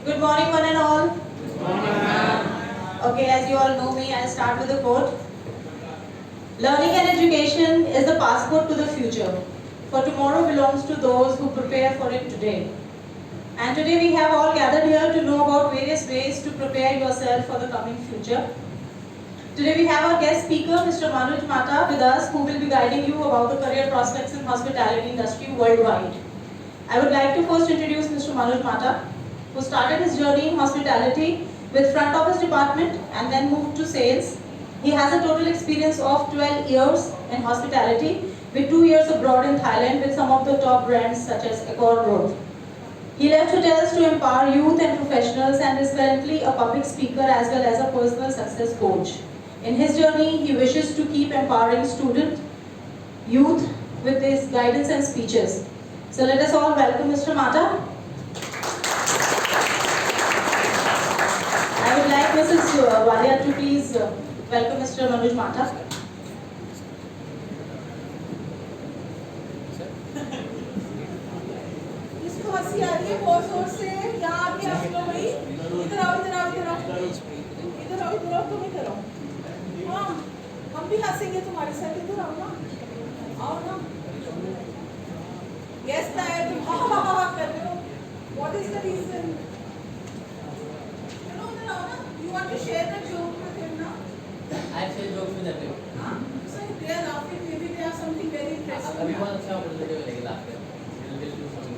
Good morning, one and all. Okay, as you all know me, I'll start with a quote. Learning and education is the passport to the future, for tomorrow belongs to those who prepare for it today. And today we have all gathered here to know about various ways to prepare yourself for the coming future. Today we have our guest speaker, Mr. Manoj Mata, with us, who will be guiding you about the career prospects in hospitality industry worldwide. I would like to first introduce Mr. Manoj Mata, who started his journey in hospitality with front office department and then moved to sales. He has a total experience of 12 years in hospitality with 2 years abroad in Thailand with some of the top brands such as Accor Road. He left hotels to empower youth and professionals and is currently a public speaker as well as a personal success coach. In his journey, he wishes to keep empowering student, youth with his guidance and speeches. So let us all welcome Mr. Mata. I would like Mrs. Walia to please welcome Mr. Manoj Mata. इसको हंसी आ रही है बहुत जोर से यहाँ आके आप लोग भाई इधर आओ इधर आओ इधर आओ इधर आओ इधर आओ तुम इधर आओ हाँ हम भी हंसेंगे तुम्हारे साथ इधर आओ ना गेस्ट आए तुम हाँ कर रहे हो व्हाट इज द रीजन चलो इधर आओ ना you want to share the joke with him ना I share jokes with everyone. हाँ so if they are laughing maybe they have something very interesting अभी बहुत अच्छा opportunity मिलेगी लास्ट में. We'll do something.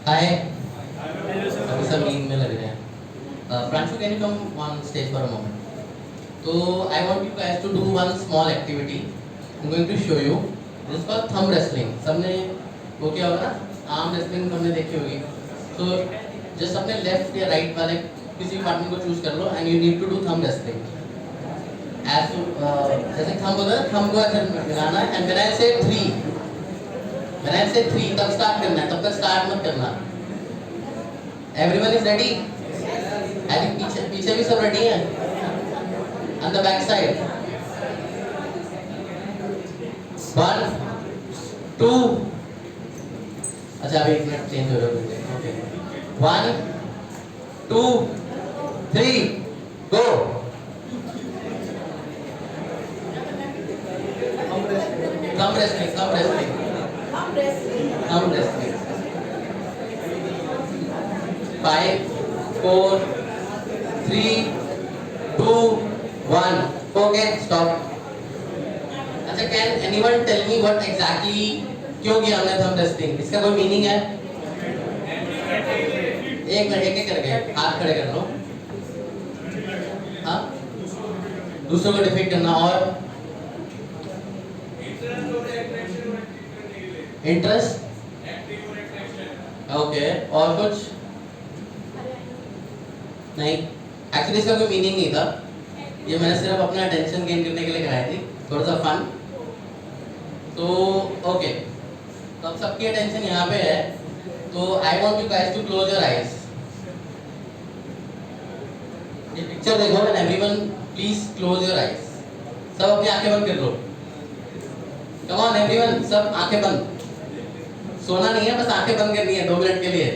Hi. अभी सब मीटिंग में लग रहे हैं. Pranshu, can you come on stage for a moment? So I want you guys to do one small activity. I'm going to show you. This is called thumb wrestling. सबने वो क्या होगा ना? आर्म wrestling हमने देखी होगी. So just अपने left या right वाले किसी पार्टनर को choose कर लो and you need to do thumb wrestling. As जैसे thumb होता है, thumb को ऐसे मिलाना है and when I say three, तब start करना है, तब तक start मत करना. Everyone is ready? I think पीछे भी सब ready हैं. On the back side. 1, 2. अच्छा अभी एक मिनट चेंज हो रहा है. Okay. 1, 2, 3, go. Thumb wrestling. Thumb wrestling. 5, 4, 3, 2, 1. Okay, stop. अच्छा, can anyone tell me what exactly क्यों किया हमने thumb wrestling? इसका कोई मीनिंग है? एक मिनट एक करके हाथ खड़े कर लो. हाँ? दूसरों को डिफीट करना और इंटरेस्ट. ओके, और कुछ नहीं. एक्चुअली इसका कोई मीनिंग नहीं था. ये मैंने सिर्फ अपना अटेंशन गेन करने के लिए कराई थी, थोड़ा सा फन. तो ओके, तो अब सबकी अटेंशन यहाँ पे है. तो I want you guys to close your eyes. ये पिक्चर देखो and everyone please close your eyes. सब अपनी आंखें बंद कर लो. कम ऑन एवरीवन, सब आंखें बंद. सोना नहीं है, बस आंखें बंद करनी है 2 मिनट के लिए.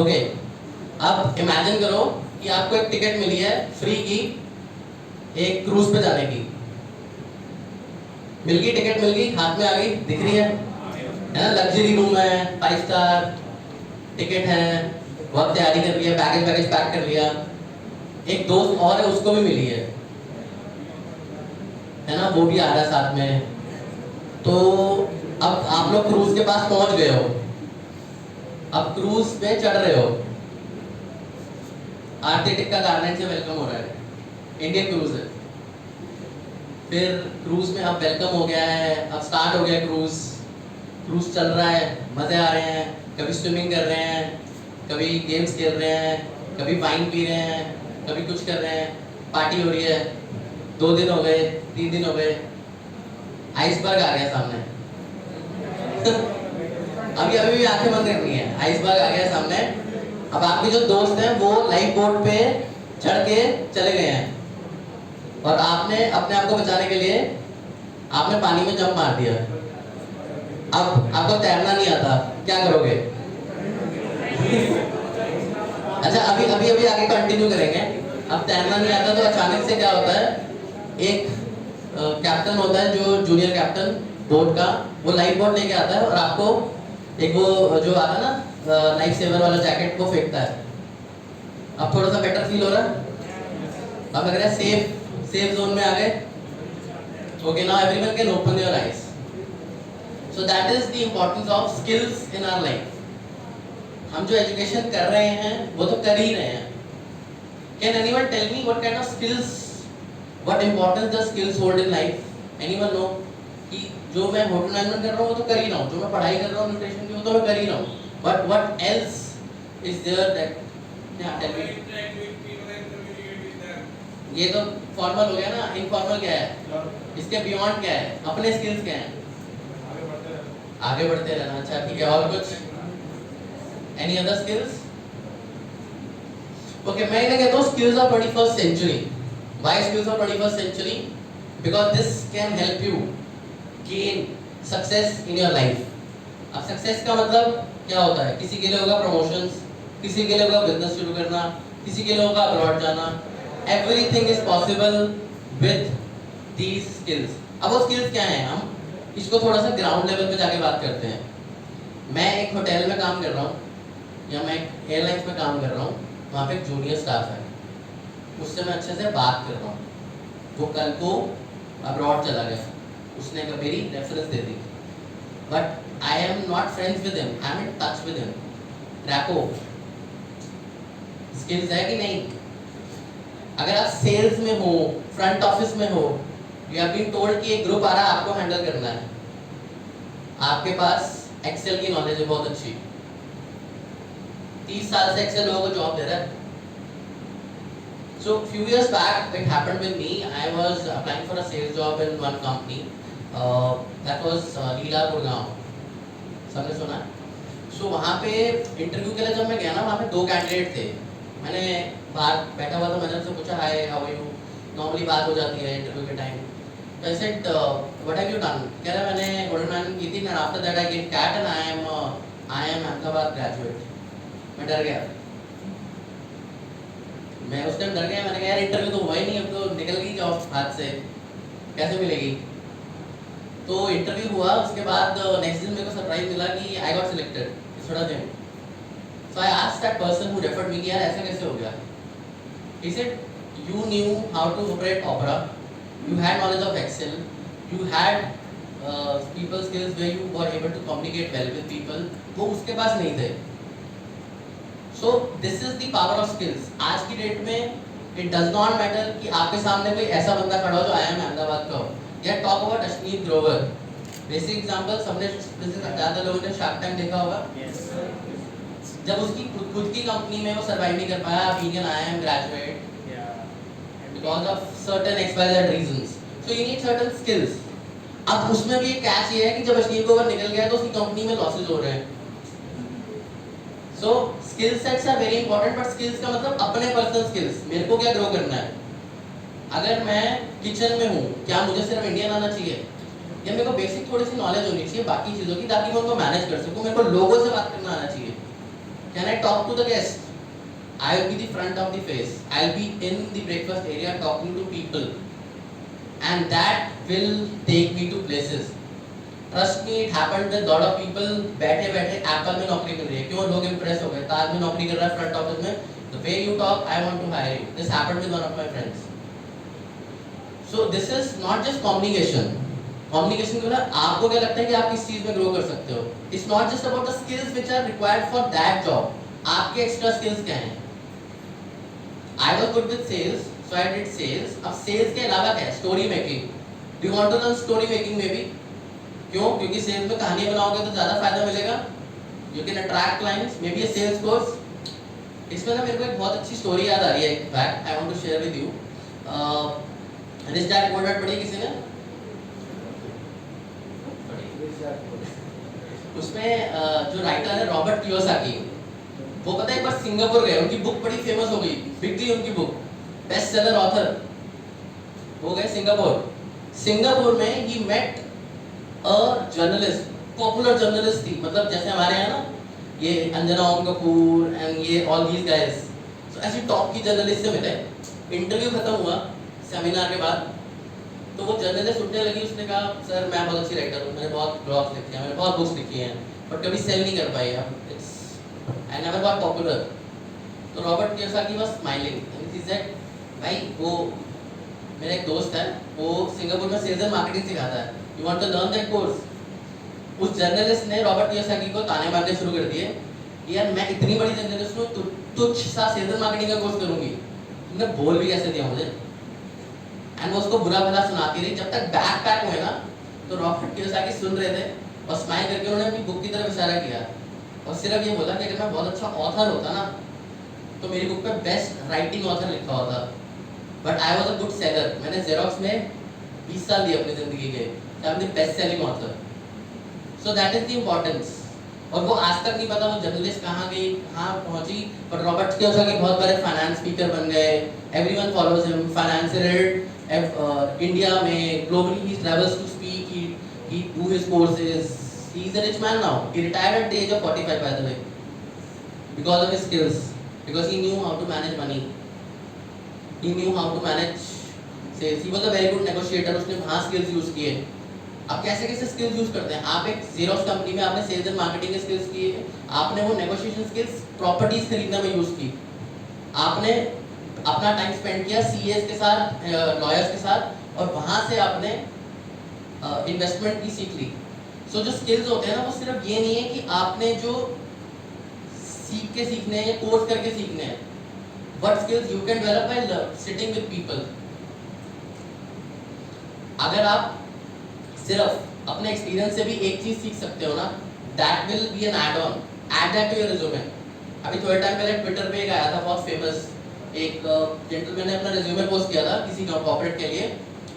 ओके, अब इमेजिन करो कि आपको एक टिकट मिली है फ्री की एक क्रूज पे जाने की. मिल गई टिकट, मिल गई, हाथ में आ गई, दिख रही है ना. लग्जरी रूम है, 5 स्टार टिकट है, वक्त तैयारी कर रही है, बैगेज पैक कर लिया. एक दोस्त और है, उसको भी मिली है ना, वो भी आ रहा है साथ में. तो अब आप लोग क्रूज के पास पहुंच गए हो. अब क्रूज पे चढ़ रहे हो. आरती टिक्का गार्डन से वेलकम हो रहा है. इंडियन क्रूज है. फिर क्रूज में अब वेलकम हो गया है, अब स्टार्ट हो गया क्रूज चल रहा है, मजे आ रहे हैं. कभी स्विमिंग कर रहे हैं, कभी गेम्स खेल रहे हैं, कभी वाइन पी रहे हैं, कभी कुछ कर रहे हैं, पार्टी हो रही है. 2 दिन हो गए, 3 दिन हो गए, आइसबर्ग आ गया सामने। अभी भी आंखें बंद करनी है, आइसबर्ग आ गया सामने। अब आपके जो दोस्त हैं वो लाइफ बोट पे चढ़ के चले गए हैं और आपने अपने आप को बचाने के लिए आपने पानी में जंप मार दिया। अब आपको तैरना नहीं आता, क्या करोगे? अच्छा, अभी अभी अभी आगे कंटिन्यू करेंगे। अब तैरना नहीं आता तो अचानक से क्या होता है, एक कैप्टन होता है जो जूनियर कैप्टन बोट का, वो लाइफ बोट लेके आता है और आपको एक वो जो आता है ना लाइफ सेवर वाला जैकेट को फेंकता है। अब थोड़ा सा बेटर फील हो रहा है? अब लग रहा है सेफ जोन में आ गए। Okay, now everyone can open your eyes. So that is the importance of skills in our life. हम जो एजुकेशन कर रहे हैं वो तो कर ही रहे हैं। Can anyone tell me what kind of skills, what importance the skills hold in life? Anyone know? कि जो मैं होटल मैनेजमेंट कर रहा हूँ वो तो कर ही रहा हूँ, जो मैं पढ़ाई कर रहा हूँ न्यूट्रिशन की वो तो मैं कर ही रहा हूँ, but what else is there that, क्या टेल मी? ये तो फॉर्मल हो गया ना, इनफॉर्मल क्या है? इसके बियॉन्ड क्या है? अपने स्किल्स क्या हैं? आगे बढ़ते रहना। अच्छा ठीक है, और कुछ? Any other skills? ओके, मैं इन्हें कहता हूँ skills of 21st century. Why skills of 21st century? Because this can help you gain success in your life. अब सक्सेस का मतलब क्या होता है? किसी के लिए होगा प्रमोशंस, किसी के लिए होगा बिजनेस शुरू करना, किसी के लिए होगा अब्रॉड जाना। Everything is possible with these skills. अब वो स्किल्स क्या हैं? हम इसको थोड़ा सा ग्राउंड लेवल पे जाके बात करते हैं। मैं एक होटल में काम कर रहा हूँ या मैं एक एयरलाइंस में काम कर रहा हूँ, वहाँ पे एक जूनियर स्टाफ है, उससे मैं अच्छे से बात कर रहा हूँ। वो कल को अब्रॉड चला गया, उसने मेरी reference they the, but I am not friends with him, I am in touch with him. Rapport skills है कि नहीं? अगर आप सेल्स में हो, फ्रंट ऑफिस में हो, यू हैव बीन टोल्ड कि एक ग्रुप आ रहा है, आपको हैंडल करना है, आपके पास एक्सेल की नॉलेज है बहुत अच्छी, 30 साल से एक्सेल लोगों को जॉब दे रहा है। So few years back it happened with me. I was applying for a sales job in one company. That was Leela Gurgaon. सबने सुना है? So वहाँ पे इंटरव्यू के लिए जब मैं गया ना, वहाँ पे 2 कैंडिडेट थे। मैंने बाहर बैठा हुआ था, मैंने उनसे पूछा hi how are you, normally बात हो जाती है इंटरव्यू के time. I said what have you done? कह रहा मैंने होटल मैनेजमेंट की थी, and after that I gave CAT and I am Ahmedabad graduate. मैं डर गया, मैं उस टाइम डर गया। मैंने कहा यार इंटरव्यू तो हुआ ही नहीं, अब तो निकल गई जॉब हाथ से, कैसे मिलेगी? तो इंटरव्यू हुआ, उसके बाद नेक्स्ट दिन मेरे को सरप्राइज मिला कि आई गॉट सिलेक्टेड, इट्स थोड़ा दिन। So I asked that person who referred me कि यार ऐसा कैसे हो गया? He said you knew how to operate Opera, you had knowledge of Excel, you had people skills where you were able to communicate well with people, वो उसके पास नहीं थे। So this is the power of skills. आज की date में it does not matter कि आपके सामने कोई ऐसा बंदा खड़ा हो जो IIM अहमदाबाद का हो, या talk about Ashneer Grover. Basic example, सबने ज़्यादा लोगों ने शार्क टैंक देखा होगा। जब उसकी खुद की कंपनी में वो सर्वाइव नहीं कर पाया, being an IIM graduate because of certain XYZ reasons, so you need certain skills. अब उसमें भी एक कैच ये है कि जब अश्नीत ग्रोवर निकल गया तो उसकी कंपनी में लॉसेज हो रहे हैं। So skill sets are very important, but skills का मतलब अपने पर्सनल स्किल्स, मेरे को क्या ग्रो करना है। अगर मैं किचन में हूँ, क्या मुझे सिर्फ इंडियन आना चाहिए, या मेरे को बेसिक थोड़ी सी नॉलेज होनी चाहिए बाकी चीज़ों की, ताकि मैं उनको मैनेज कर सकूँ। मेरे को लोगों से बात करना आना चाहिए। Can I talk to the guest? I will be the front of the face, I will be in the breakfast area talking to people, and that will take me to places. Trust me, it happened with lot of people. बैठे बैठे Apple में नौकरी मिल रही है, क्यों? लोग Impress हो गए, ताज में नौकरी कर रहा है फ्रंट ऑफिस में, the way you talk I want to hire you. This happened with one of my friends. So this is not just communication. Communication के बाद आपको क्या लगता है कि आप किस चीज में ग्रो कर सकते हो? It's not just about the skills which are required for that job. आपके एक्स्ट्रा स्किल्स क्या हैं? I was good with sales, so I did sales. अब सेल्स के अलावा क्या है? Story making. Do you want to learn story making? Maybe. क्यों? क्योंकि सेल्स में कहानी बनाओगे तो ज़्यादा फायदा मिलेगा, you can attract clients, maybe a sales course. इसमें ना मेरे को एक बहुत अच्छी स्टोरी याद आ रही है, एक fact I want to share with you. Rich dad poor dad पढ़ी किसी ने? उसमें जो राइटर है रॉबर्ट कियोसाकी, वो पता है एक बार सिंगापुर गए, उनकी बुक बड़ी फेमस हो गई, बिक गई उनकी बुक, बेस्ट सेलर ऑथर। वो गए सिंगापुर में ही met a journalist, popular journalist थी, मतलब जैसे हमारे यहाँ ना ये अंजना ओम कपूर एंड ये ऑल दीज गाइस, सो ऐसी टॉप की जर्नलिस्ट से मिले। इंटरव्यू खत्म हुआ सेमिनार के बाद, तो वो जर्नलिस्ट उठने लगी, उसने कहा सर मैं बहुत अच्छी राइटर हूँ, मैंने बहुत ब्लॉग्स लिखे हैं, मैंने बहुत बुक्स लिखी हैं, बट कभी सेल नहीं कर पाई, it's I never got popular. तो Robert Kiyosaki was smiling and he said भाई वो मेरा एक दोस्त है, वो सिंगापुर में सेल्स एंड मार्केटिंग सिखाता है, you want to learn that course. उस जर्नलिस्ट ने रॉबर्ट कियोसाकी को ताने मारने शुरू कर दिए, यार मैं इतनी बड़ी जर्नलिस्ट हूँ, तुच्छ सा सेल्स एंड मार्केटिंग का कोर्स करूंगी, तुमने बोल भी कैसे दिया मुझे। एंड वो उसको बुरा भला सुनाती रही, जब तक बैक पैक हुए ना, तो रॉबर्ट कियोसाकी सुन रहे थे और स्माइल करके उन्होंने अपनी बुक की तरफ इशारा किया और सिर्फ ये बोला कि अगर मैं बहुत अच्छा ऑथर होता ना, तो मेरी बुक पे बेस्ट राइटिंग ऑथर लिखा होता, but I was a good seller. मैंने जेरोक्स में 20 साल दिए अपनी जिंदगी के, I am the best selling author. So that is the importance. और वो आज तक नहीं पता वो जर्नलिस्ट कहाँ गई, कहाँ पहुंची, पर रॉबर्ट कियोसाकी बहुत बड़े फाइनेंस स्पीकर बन गए, everyone follows him, financial India में globally he travels to speak, he do his courses, he is a rich man now, he retired at the age of 45 by the way, because of his skills, because he knew how to manage money, he knew how to manage sales, he was a very good negotiator, उसने वहाँ skills use किए। अब कैसे कैसे skills use करते हैं, आप एक जेरोक्स कंपनी में आपने सेल्स एंड मार्केटिंग के स्किल्स किए, आपने वो नेगोशिएशन स्किल्स प्रॉपर्टीज खरीदने में यूज की, आपने अपना टाइम स्पेंड किया सीएस के साथ, लॉयर्स के साथ, और वहां से आपने इन्वेस्टमेंट की सीख ली। सो जो स्किल्स होते हैं ना, वो सिर्फ ये नहीं है कि आपने जो सीख के सीखने हैं या कोर्स करके सीखने हैं, what skills you can develop by sitting with people. अगर आप सिर्फ अपने एक्सपीरियंस से भी एक चीज सीख सकते हो ना, that will be an add on, add that to your resume. अभी थोड़े टाइम पहले ट्विटर पे एक आया था बहुत फेमस, एक जेंटलमैन ने अपना रिज्यूमे पोस्ट किया था किसी कॉर्पोरेट के लिए,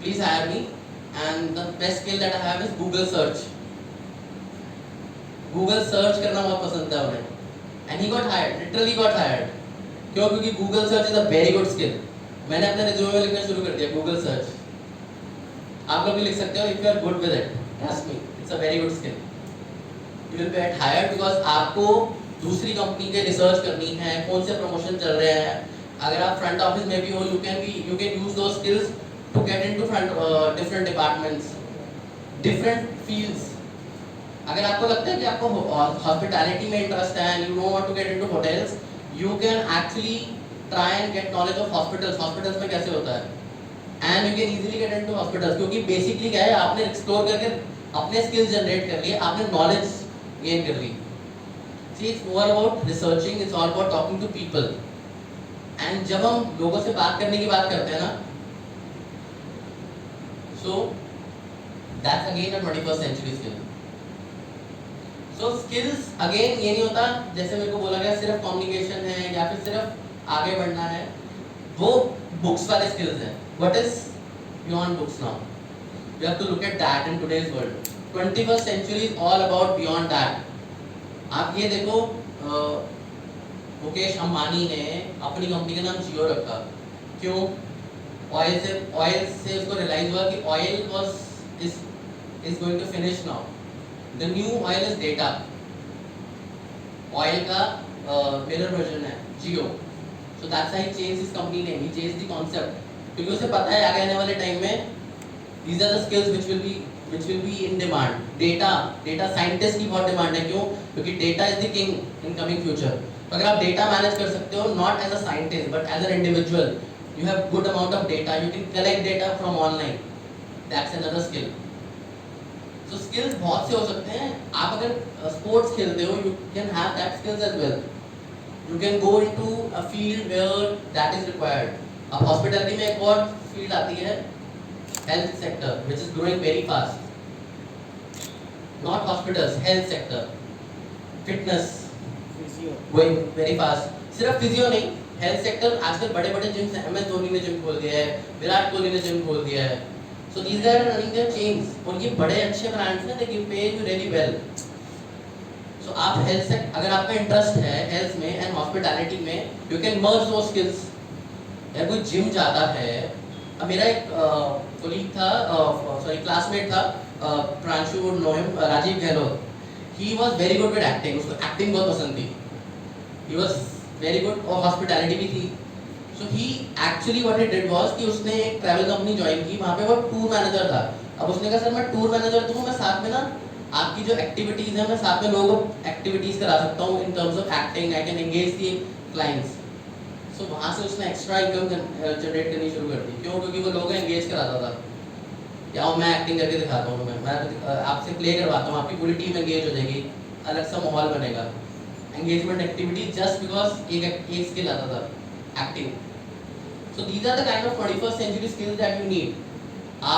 please hire me and the best skill that I have is Google search. Google search करना बहुत पसंद था उन्हें and he got hired, literally got hired. क्यों? क्योंकि Google search is a very good skill. मैंने अपने रिज्यूमे में लिखना शुरू कर दिया गूगल सर्च, आप लोग भी लिख सकते हो if you are good with it, trust me it's a very good skill. You will get hired because आपको दूसरी कंपनी के रिसर्च करनी है, कौन से प्रमोशन चल रहे हैं। अगर आप फ्रंट ऑफिस में भी हो, you can use those skills to get into different departments, different fields. अगर आपको लगता है कि आपको हॉस्पिटैलिटी में इंटरेस्ट है and you don't want to get into hotels, you can actually try and get knowledge of hospitals में कैसे होता है, and you can easily get into hospitals. क्योंकि बेसिकली क्या है, आपने एक्सप्लोर करके अपने स्किल्स जनरेट कर लिए, आपने नॉलेज गेन कर ली। See it's more about researching, it's all about talking to people. And जब हम लोगों से बात करने की बात करते हैं ना, so that's again a 21st century skill. So skills again ये नहीं होता जैसे मेरे को बोला गया सिर्फ कम्युनिकेशन है या फिर सिर्फ आगे बढ़ना है, वो बुक्स वाले स्किल्स हैं। What is beyond books now? You have to look at that in today's world. 21st century is all about beyond that. आप ये देखो, मुकेश अंबानी ने अपनी कंपनी का नाम जियो रखा, क्यों? ऑयल से उसको रियलाइज हुआ कि oil is going to finish now. The new oil is data. Oil का मिरर वर्जन है जियो. So that's why he changed his company name. He changed the concept. क्योंकि उसे पता है आगे आने वाले टाइम में these are the skills which will be in demand. Data scientist की बहुत डिमांड है, क्यों? क्योंकि data is the king in coming future. तो अगर आप data मैनेज कर सकते हो, not as a scientist but as an individual, you have good amount of data, you can collect data from online. That's another skill. So skills बहुत से हो सकते हैं. आप अगर स्पोर्ट्स खेलते हो, you can have that skills as well. You can go into a field where that is required. अब हॉस्पिटैलिटी में एक और फील्ड आती है, health sector, which is growing very fast. Not hospitals, health sector, fitness, going very fast. सिर्फ physio नहीं, health sector आजकल बड़े-बड़े जिम्स हैं, MS धोनी ने जिम खोल दिया है, विराट कोहली ने जिम खोल दिया है। So these guys are running their chains और ये बड़े अच्छे ब्रांड्स हैं, they give pay you really well. So आप हेल्थ से अगर आपका इंटरेस्ट है हेल्थ में एंड हॉस्पिटैलिटी में, you can merge those skills. या कोई जिम जाता है, अब मेरा एक कोलीग था, सॉरी क्लासमेट था, Pranshu would know him, Rajiv Gehlot. He was very good with acting, उसको एक्टिंग बहुत पसंद थी। ही वाज वेरी गुड और हॉस्पिटैलिटी भी थी। So he actually what he did was कि उसने एक ट्रैवल कंपनी ज्वाइन की, वहाँ पे वो टूर मैनेजर था। अब उसने कहा सर मैं टूर मैनेजर तो हूँ, मैं साथ में ना आपकी जो एक्टिविटीज़ हैं मैं साथ में लोगों को एक्टिविटीज़ करा सकता हूँ in terms of acting, I can engage the clients. So वहाँ से उसने एक्स्ट्रा इनकम जनरेट करनी शुरू कर दी। क्यों? क्योंकि वो लोगों को एंगेज कराता था। या मैं एक्टिंग करके दिखाता हूँ, मैं आपसे प्ले करवाता हूँ, आपकी पूरी टीम एंगेज हो जाएगी, अलग सा माहौल बनेगा। एंगेजमेंट एक्टिविटी जस्ट बिकॉज एक स्किल आता था, acting. So these are the kind of 21st century skills that you need.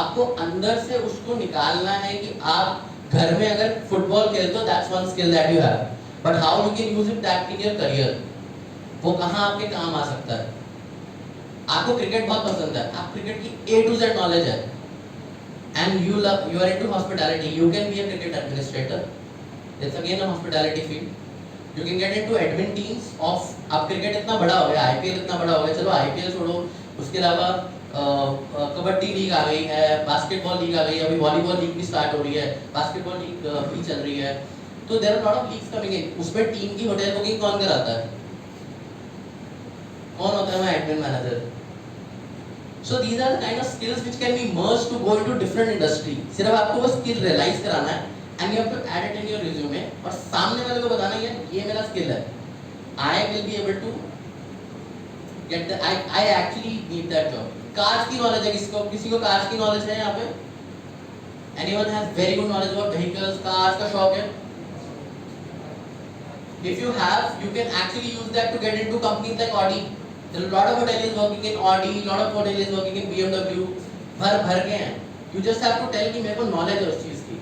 आपको अंदर से उसको निकालना है कि आप घर में अगर फुटबॉल खेलते हो, that's one skill that you have, but how you can use it that in your career, वो कहाँ आपके काम आ सकता है। आपको क्रिकेट बहुत पसंद है, आप क्रिकेट की A to Z नॉलेज है, and you are into hospitality, you can be a cricket administrator, it's again a hospitality field. You can get into admin teams of, अब क्रिकेट इतना बड़ा हो गया, IPL इतना बड़ा हो गया, चलो IPL छोड़ो, उसके अलावा कबड्डी लीग आ गई है, बास्केटबॉल लीग आ गई है, अभी वॉलीबॉल लीग भी स्टार्ट हो रही है, बास्केटबॉल लीग भी चल रही है। तो there are lot of leagues coming in. उसमें टीम की होटल बुकिंग कौन कराता है? कौन होता है? मैं admin manager. So these are the kind of skills which can be merged to go into different industry. सिर्फ आपको वो skill realize कराना है and you have to add it in your resume और सामने वाले को बताना है ये मेरा skill है। I will be able to get the I actually need that job. Cars की knowledge है किसी को cars की knowledge है यहाँ पे? Anyone has very good knowledge about vehicles, cars का शौक है? If you have, you can actually use that to get into companies like Audi. There are a lot of hoteliers working in Audi, lot of hoteliers working in BMW, भर के हैं। You just have to tell कि मेरे को knowledge है उस चीज़ की।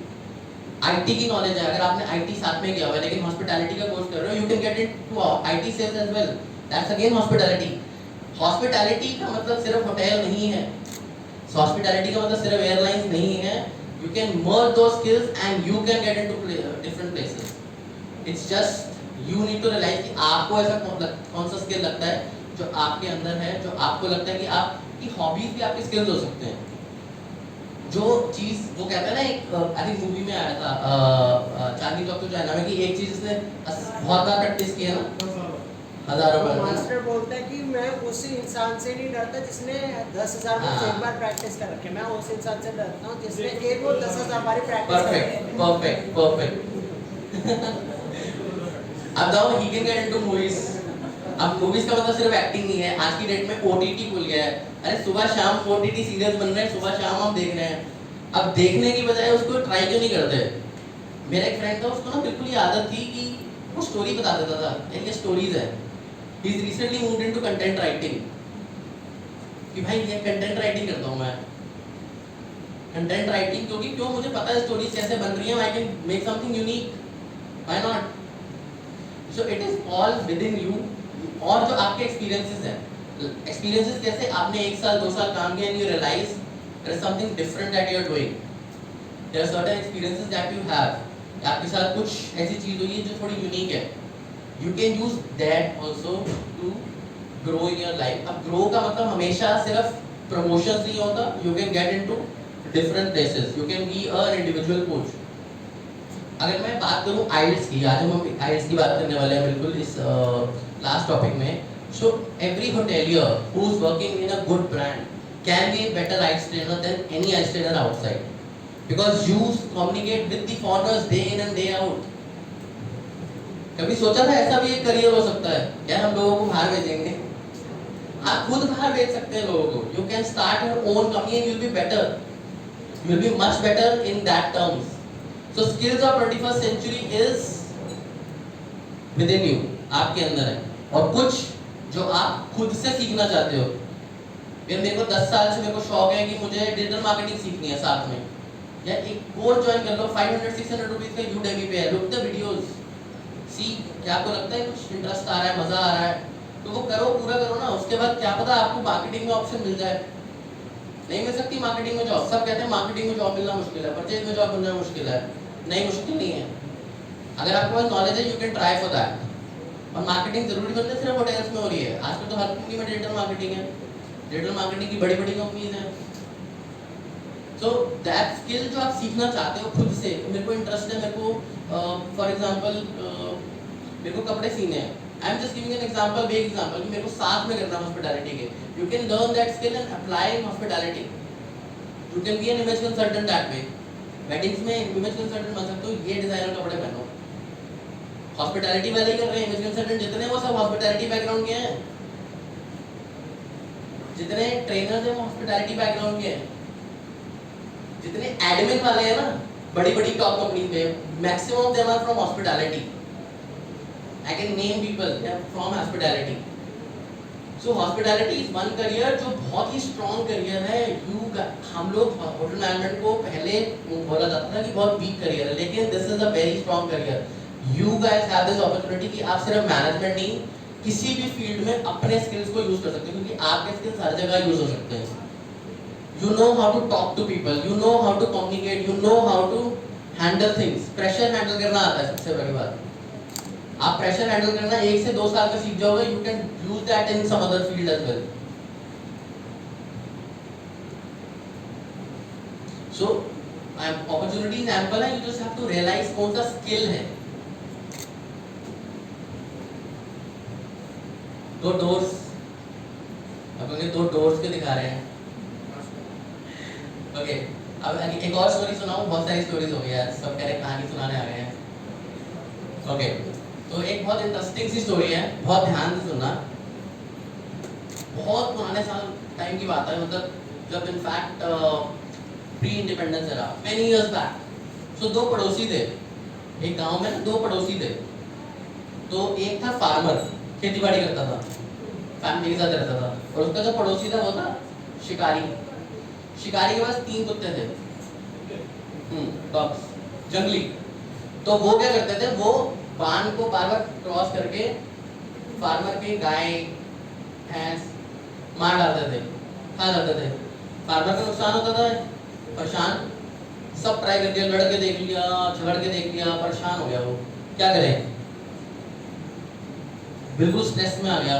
IT की knowledge है, अगर आपने IT साथ में किया हुआ है लेकिन hospitality का कोर्स कर रहे हो, you can get into IT sales as well. That's again hospitality. Hospitality का मतलब सिर्फ होटल नहीं है। Hospitality का मतलब सिर्फ airlines नहीं है। You can merge those skills and you can get into different places. It's just you need to realize कि आपको ऐसा कौन सा स्किल लगता है जो आपके अंदर है, जो आपको लगता है कि आपकी हॉबीज भी आपके स्किल्स हो सकते हैं। जो चीज़ वो कहता है ना, एक आई थिंक मूवी में आया था चांदनी चौक तो जो है ना, कि एक चीज़ इसने बहुत बार प्रैक्टिस की है ना, हज़ारों बार। मास्टर बोलता है कि मैं उस इंसान से नहीं डरता जिसने 10,000 बार एक बार प्रैक्टिस कर रखे, मैं उस इंसान से डरता हूँ जिसने एक वो 10,000 बार प्रैक्टिस कर रखे। परफेक्ट। अब जाओ he can get into movies. अब मूवीज का मतलब सिर्फ एक्टिंग नहीं है, आज की डेट में OTT खुल गया है। अरे सुबह शाम OTT सीरियल्स बन रहे हैं, सुबह शाम हम देख रहे हैं। अब देखने की बजाय उसको ट्राई क्यों नहीं करते? मेरा एक फ्रेंड था, उसको ना बिल्कुल ये आदत थी कि वो स्टोरी बता देता था, ये स्टोरीज है। He is recently moved into content writing, कि भाई ये कंटेंट राइटिंग करता हूँ मैं। कंटेंट राइटिंग क्यों मुझे पता है स्टोरीज कैसे बन रही है, I can make something unique, why not? So it is all with in you. और जो आपके एक्सपीरियंसेस हैं, एक्सपीरियंसेस कैसे, आपने 1 साल 2 साल काम किया and you realize there is something different that you are doing, there are certain experiences that you have, आपके साथ कुछ ऐसी चीज हुई है जो थोड़ी यूनिक है, you can use that also to grow in your life. अब ग्रो का मतलब हमेशा सिर्फ प्रमोशंस नहीं होता, you can get into different places, you can be a individual coach. अगर मैं बात करूं आइल्स की, आज हम आइल्स की बात करने वाले हैं बिल्कुल इस लास्ट टॉपिक में। So every hotelier who is working in a good brand can be a better IELTS trainer than any IELTS trainer outside, because you communicate with the foreigners day in and day out. कभी सोचा था ऐसा भी एक career हो सकता है यार, हम लोगों को बाहर भेजेंगे? आप खुद बाहर भेज सकते हैं लोगों को। You can start your own company and you will be better, you will be much better in that terms. So skills of 21st century is within you, आपके अंदर है। और कुछ जो आप खुद से सीखना चाहते हो, मेरे को 10 साल से मेरे को शौक है कि मुझे डिजिटल मार्केटिंग सीखनी है, साथ में यार एक कोर्स ज्वाइन कर लो, 500-600 रुपीज का Udemy पे है, लुक द वीडियोस, सी क्या आपको लगता है कुछ इंटरेस्ट आ रहा है, मजा आ रहा है, तो वो करो, पूरा करो ना। उसके बाद क्या पता आपको मार्केटिंग में ऑप्शन मिल जाए। नहीं मिल सकती मार्केटिंग में जॉब, सब कहते हैं मार्केटिंग में जॉब मिलना मुश्किल है, परचेज में जॉब मिलना मुश्किल है। नहीं, मुश्किल नहीं है। अगर आपके पास नॉलेज है, you can try for that. और मार्केटिंग जरूरी नहीं है सिर्फ होटल्स में हो रही है, आजकल तो हर कंपनी में डिजिटल मार्केटिंग है, डिजिटल मार्केटिंग की बड़ी बड़ी कंपनीज हैं। सो दैट स्किल जो आप सीखना चाहते हो खुद से, मेरे को इंटरेस्ट है, मेरे को फॉर एग्जांपल मेरे को कपड़े सीने हैं, I am just giving an example, big example, कि मेरे को साथ में करना हॉस्पिटैलिटी के, you can learn that skill and apply in hospitality. You can B an image consultant that way. Weddings में इमेज कंसल्टेंट बन सकते हो, ये डिजाइनर कपड़े पहनो। हॉस्पिटैलिटी वाले ही कर रहे हैं, इमेज कंसल्टेंट जितने वो सब हॉस्पिटैलिटी बैकग्राउंड के हैं, जितने ट्रेनर्स हैं वो हॉस्पिटैलिटी बैकग्राउंड के हैं, जितने एडमिन वाले हैं ना बड़ी बड़ी टॉप कंपनी में, maximum of them are from hospitality. I can name people from hospitality. So hospitality is one career जो बहुत ही स्ट्रॉन्ग करियर है। हम लोग होटल मैनेजमेंट को पहले बोला जाता था कि बहुत वीक करियर है, लेकिन this is a very strong career. You guys have this opportunity कि आप सिर्फ मैनेजमेंट नहीं, किसी भी फील्ड में अपने स्किल्स को यूज कर सकते हो, क्योंकि आपके स्किल्स हर जगह यूज हो सकते हैं। You know how to talk to people, you know how to communicate, you know how to handle things. Pressure handle करना आता है सबसे बड़ी बात। आप प्रेशर हैंडल करना 1 से 2 साल में सीख जाओगे, you can use that in some other field as well. So opportunities ample है, you just have to realize कौन सा skill है। 2 doors, अब ये 2 doors के दिखा रहे हैं। ओके, अब एक और स्टोरी सुनाऊं, बहुत सारी स्टोरीज हो गई यार, सब कह रहे कहानी सुनाने आ गए हैं। ओके, तो एक बहुत इंटरेस्टिंग सी स्टोरी है, बहुत ध्यान से सुनना। बहुत पुराने साल टाइम की बात है, मतलब जब in fact pre independence era, many years back। सो 2 पड़ोसी थे, एक गांव में ना 2 पड़ोसी थे। तो एक था फार्मर, खेती बाड़ी करता था, फैमिली के साथ रहता था, और उसका जो पड़ोसी था वो था शिकारी। शिकारी के पास 3 कुत्ते थे, डॉग्स, जंगली। तो वो क्या करते थे, वो बांध को बार बार क्रॉस करके फार्मर के गाय भैंस मार डालते थे, खा जाते थे। फार्मर का नुकसान होता था, परेशान, सब ट्राई कर दिया, लड़ के देख लिया, झगड़ के देख लिया, परेशान हो गया वो, क्या करें, बिल्कुल स्ट्रेस में आ गया।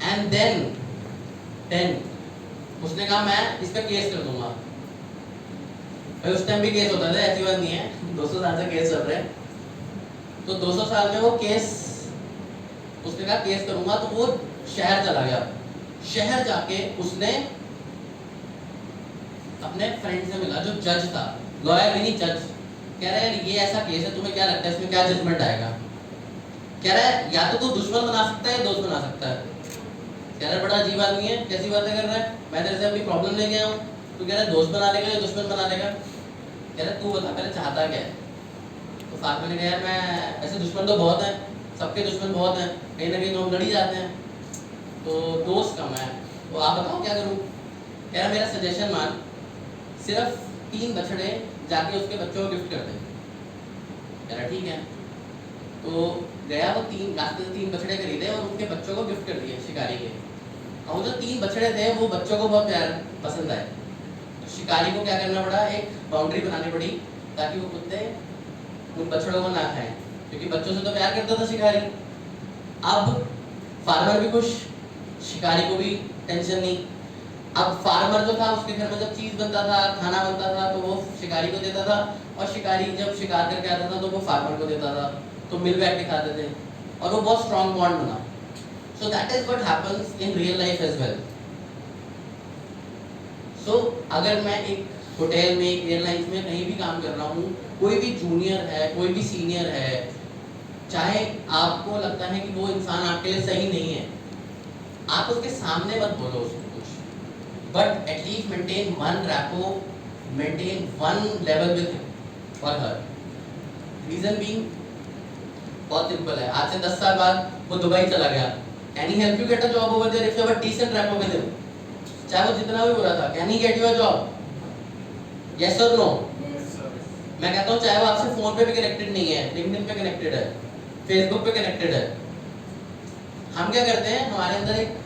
एंड देन उसने कहा मैं इस पे केस कर दूंगा। भाई उस टाइम भी केस होता था, ऐसी बात नहीं है, 200 साल से केस चल रहे हैं। तो 200 साल में वो केस, उसने कहा केस करूंगा। तो वो शहर चला गया, शहर जाके उसने अपने फ्रेंड से मिला जो जज था, लॉयर भी नहीं, जज। कह रहा है ये ऐसा केस है, तुम्हें क्या लगता है इसमें क्या जजमेंट आएगा? कह रहा है या तो तू दुश्मन बना सकता है या दोस्त बना सकता है। कह रहा है बड़ा अजीब आदमी है, कैसी बातें कर रहा है, मैं तेरे से अपनी प्रॉब्लम लेके आया हूँ, तू कह रहा है दोस्त बना लेगा या दुश्मन बना लेगा। कह रहा है तू बता पहले चाहता क्या है। तो फार्मर ने कहा यार मैं ऐसे दुश्मन तो बहुत हैं, सबके दुश्मन बहुत हैं, कहीं ना कहीं तो हम लड़ ही जाते हैं, तो दोस्त कम है, तो आप बताओ क्या करूँ। कह रहा मेरा सजेशन मान, सिर्फ 3 बछड़े जाके उसके बच्चों को गिफ्ट कर दे। कह रहा ठीक है। तो गया वो 3 रास्ते से 3 बछड़े खरीदे और उनके बच्चों को गिफ्ट कर दिए शिकारी के। और जो 3 बछड़े थे वो बच्चों को बहुत प्यार पसंद आए। तो शिकारी को क्या करना पड़ा, एक बाउंड्री बनानी पड़ी ताकि वो कुत्ते उन बछड़ों को ना खाएं, क्योंकि बच्चों से तो प्यार करता था शिकारी। अब फार्मर भी खुश, शिकारी को भी टेंशन नहीं। अब फार्मर जो था उसके घर में जब चीज बनता था, खाना बनता था, तो वो शिकारी को देता था, और शिकारी जब शिकार करके आता था तो वो फार्मर को देता था, तो मिल बैठ के खाते थे, और वो बहुत स्ट्रॉन्ग बॉन्ड बना। So that is what happens in real life as well. So अगर मैं एक होटल में, एक एयरलाइंस में कहीं भी काम कर रहा हूँ, कोई भी जूनियर है, कोई भी सीनियर है, चाहे आपको लगता है कि वो इंसान आपके लिए सही नहीं है, आप उसके सामने मत बोलो उसको कुछ, but at least maintain one rapport, maintain one level with him और हर। रीजन बीइंग बहुत सिंपल है, आज से 10 साल बाद वो दुबई चला गया, can he help you get a job over there if you have a decent rapport with him? चाहे वो जितना भी बुरा था, can he get you a job? Yes और नो? मैं कहता हूँ चाहे वो आपसे फोन पे भी कनेक्टेड नहीं है, लिंक्डइन पे कनेक्टेड है, फेसबुक पे कनेक्टेड है, हम क्या करते हैं, हमारे अंदर एक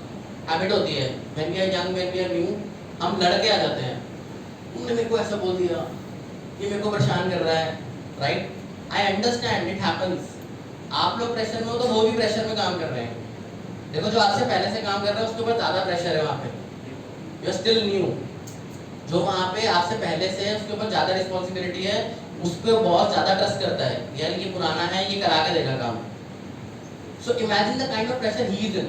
हैबिट होती है, when we are young, when we are new, हम लड़के आ जाते हैं, तुमने मेरे को ऐसा बोल दिया, ये मेरे को परेशान कर रहा है, right? I understand, it happens. आप लोग प्रेशर में हो तो वो भी प्रेशर में काम कर रहे हैं। देखो जो आपसे पहले से काम कर रहा है उसके ऊपर ज़्यादा प्रेशर है वहाँ पे, यू आर स्टिल न्यू। जो वहाँ पे आपसे पहले से है उसके ऊपर ज़्यादा रिस्पॉन्सिबिलिटी है, उस पर बहुत ज़्यादा ट्रस्ट करता है, यार ये पुराना है, ये करा के देगा काम। So imagine the kind of pressure he is in,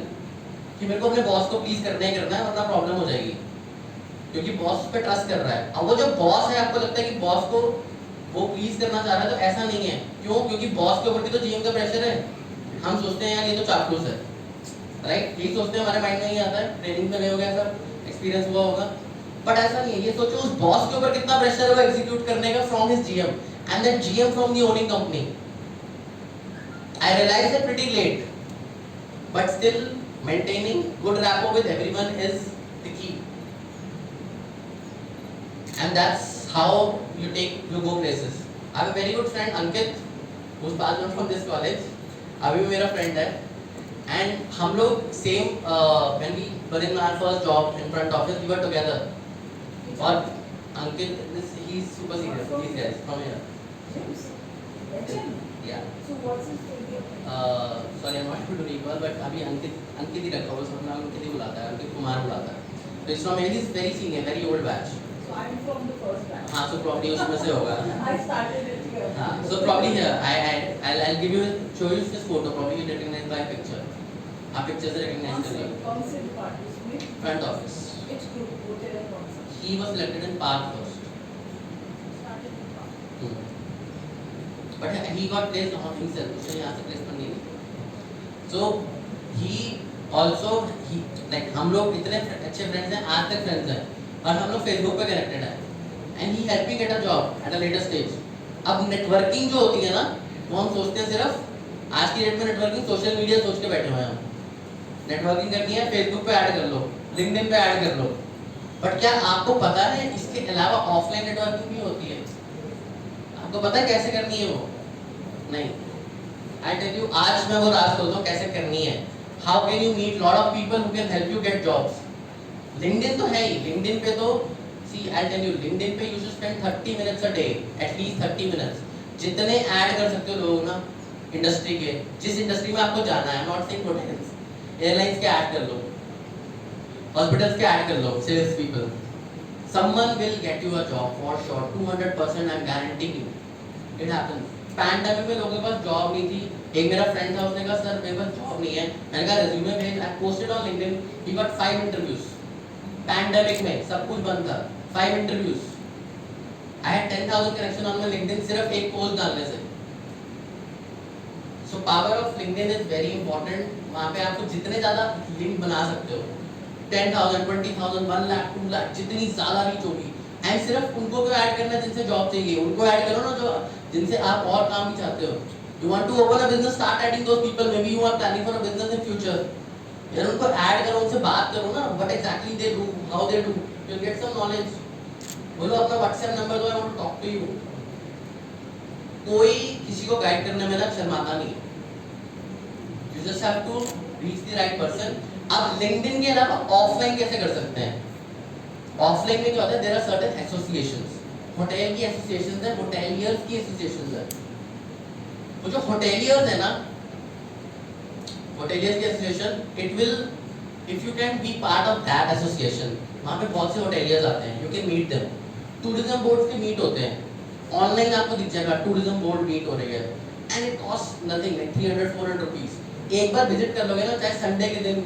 कि मेरे को अपने बॉस को प्लीज करना ही करना है वरना प्रॉब्लम हो जाएगी, क्योंकि बॉस उस पर ट्रस्ट कर रहा है। अब वो जो बॉस है, आपको लगता है कि बॉस को वो प्लीज करना चाह रहा है, तो ऐसा नहीं है। क्यों? क्योंकि बॉस के ऊपर भी तो जीएम का प्रेशर है। हम सोचते हैं यार ये तो चापलूस है, राइट? यही सोचते हैं, हमारे माइंड में ही आता है, ट्रेनिंग में नहीं हो गया सब, एक्सपीरियंस हुआ होगा, बट ऐसा नहीं है। ये सोचो उस बॉस के ऊपर कितना प्रेशर है वो एग्जीक्यूट करने का from his GM, and that GM from the owning company. I realized it pretty late, but still maintaining good rapport with everyone is the key, and that's how you go places. I have a very good friend Ankit, who's passed on from this college. अभी भी मेरा friend है, and हम लोग same when we were in our first job in front office, we were together. और Ankit, he's super serious. These guys from here. Yeah. So what's his favorite? Sorry, I'm not able to recall, but अभी अंकित ही रखा हुआ, सब नाम अंकित ही बुलाता है, अंकित कुमार बुलाता है। तो इस समय he is very senior, very old batch. So I'm from the first batch. हाँ, so probably उसमें से होगा। I started it here. हाँ, so probably here, I'll give you, show you this photo, probably you recognize by picture. आप picture से recognize कर लो। कौन से department में? Front office. Which group? Hotel and कौन सा? He was selected in Park first. Started in Park. But he got placed on himself, उसने यहाँ से placement नहीं ली। So he also like हम लोग इतने अच्छे फ्रेंड्स हैं, आज तक फ्रेंड्स हैं, और हम लोग फेसबुक पे कनेक्टेड हैं, and he help me gate a job at a later stage. अब नेटवर्किंग जो होती है ना, वो हम सोचते हैं सिर्फ आज की डेट में नेटवर्किंग सोशल मीडिया सोच के बैठे हुए हैं हम। नेटवर्किंग करनी है, फेसबुक पे ऐड कर लो, लिंक्डइन पे ऐड कर लो, बट क्या आपको पता है इसके अलावा ऑफलाइन नेटवर्किंग भी होती है? आपको पता है कैसे करनी है वो? नहीं। I tell you, आज मैं वो राज खोलता हूँ कैसे करनी है। How can you meet lot of people who can help you get jobs? LinkedIn तो है ही, LinkedIn पे तो see, I tell you, LinkedIn पे you should spend 30 minutes a day, at least 30 minutes. जितने ऐड कर सकते हो लोग ना इंडस्ट्री के, जिस इंडस्ट्री में आपको जाना है, not saying hotels, एयरलाइंस के ऐड कर लो, हॉस्पिटल्स के ऐड कर लो, sales people, someone will get you a job for sure, 200% I'm guaranteeing you, it happens. Pandemic में लोगों के पास जॉब नहीं थी, एक मेरा फ्रेंड था, उसने कहा सर मेरे पास जॉब नहीं है, मैंने कहा रिज्यूमे भेज, I posted on LinkedIn, he got 5 interviews. Pandemic में सब कुछ बंद था, 5 interviews. I had 10,000 connection on my LinkedIn सिर्फ एक पोस्ट डालने से। So power of LinkedIn is very important. वहाँ पे आपको जितने ज़्यादा लिंक बना सकते हो, 10,000, 20,000, 1 लाख, 2 लाख, जितनी ज़्यादा रीच होगी, एंड सिर्फ उनको क्यों ऐड करना जिनसे जॉब चाहिए, उनको ऐड करो ना जो जिनसे आप और काम भी चाहते हो। You want to open a business, start adding those people. Maybe you are planning for a business in future. यार उनको ऐड करो, उनसे बात करो ना, what exactly they do, how they do. You'll get some knowledge. बोलो अपना WhatsApp number दो, I want to talk to you. कोई किसी को गाइड करने में ना शर्माता नहीं। You just have to reach the right person. अब LinkedIn के अलावा ऑफलाइन कैसे कर सकते हैं? ऑफलाइन में क्या होता है, there are certain associations. Hotel की एसोसिएशंस है, होटेलियर्स की एसोसिएशंस है। वो जो होटेलियर्स है ना, होटेलियर्स की association, it will, if you can be part of that association, वहाँ पे बहुत से होटेलियर्स आते हैं, you can meet them. Tourism board के मीट होते हैं, ऑनलाइन आपको दिख जाएगा टूरिज्म बोर्ड मीट हो रही है, and it cost nothing, like 300-400 rupees. एक बार विजिट कर लोगे ना, चाहे संडे के दिन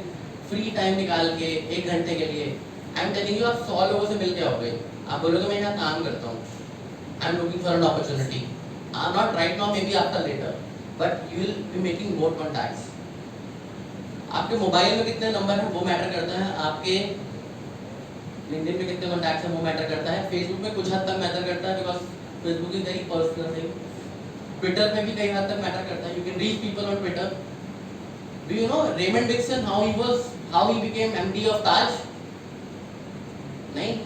फ्री टाइम निकाल के 1 घंटे के लिए, आई एम टेलिंग यू, आप 100 लोगों से मिल के आओगे। आप बोलोगे मैं यहाँ काम करता हूँ, I am looking for an opportunity, not right now, maybe after later, but you will be making more contacts. आपके मोबाइल में कितने नंबर है वो मैटर करता है, आपके लिंक्डइन में कितने कॉन्टैक्ट्स हैं वो मैटर करता है, फेसबुक में कुछ हद तक मैटर करता है, because Facebook is very personal thing, Twitter में भी कई हद तक मैटर करता है, you can reach people on Twitter. Do you know Raymond Dixon, how he became MD of Taj? नहीं,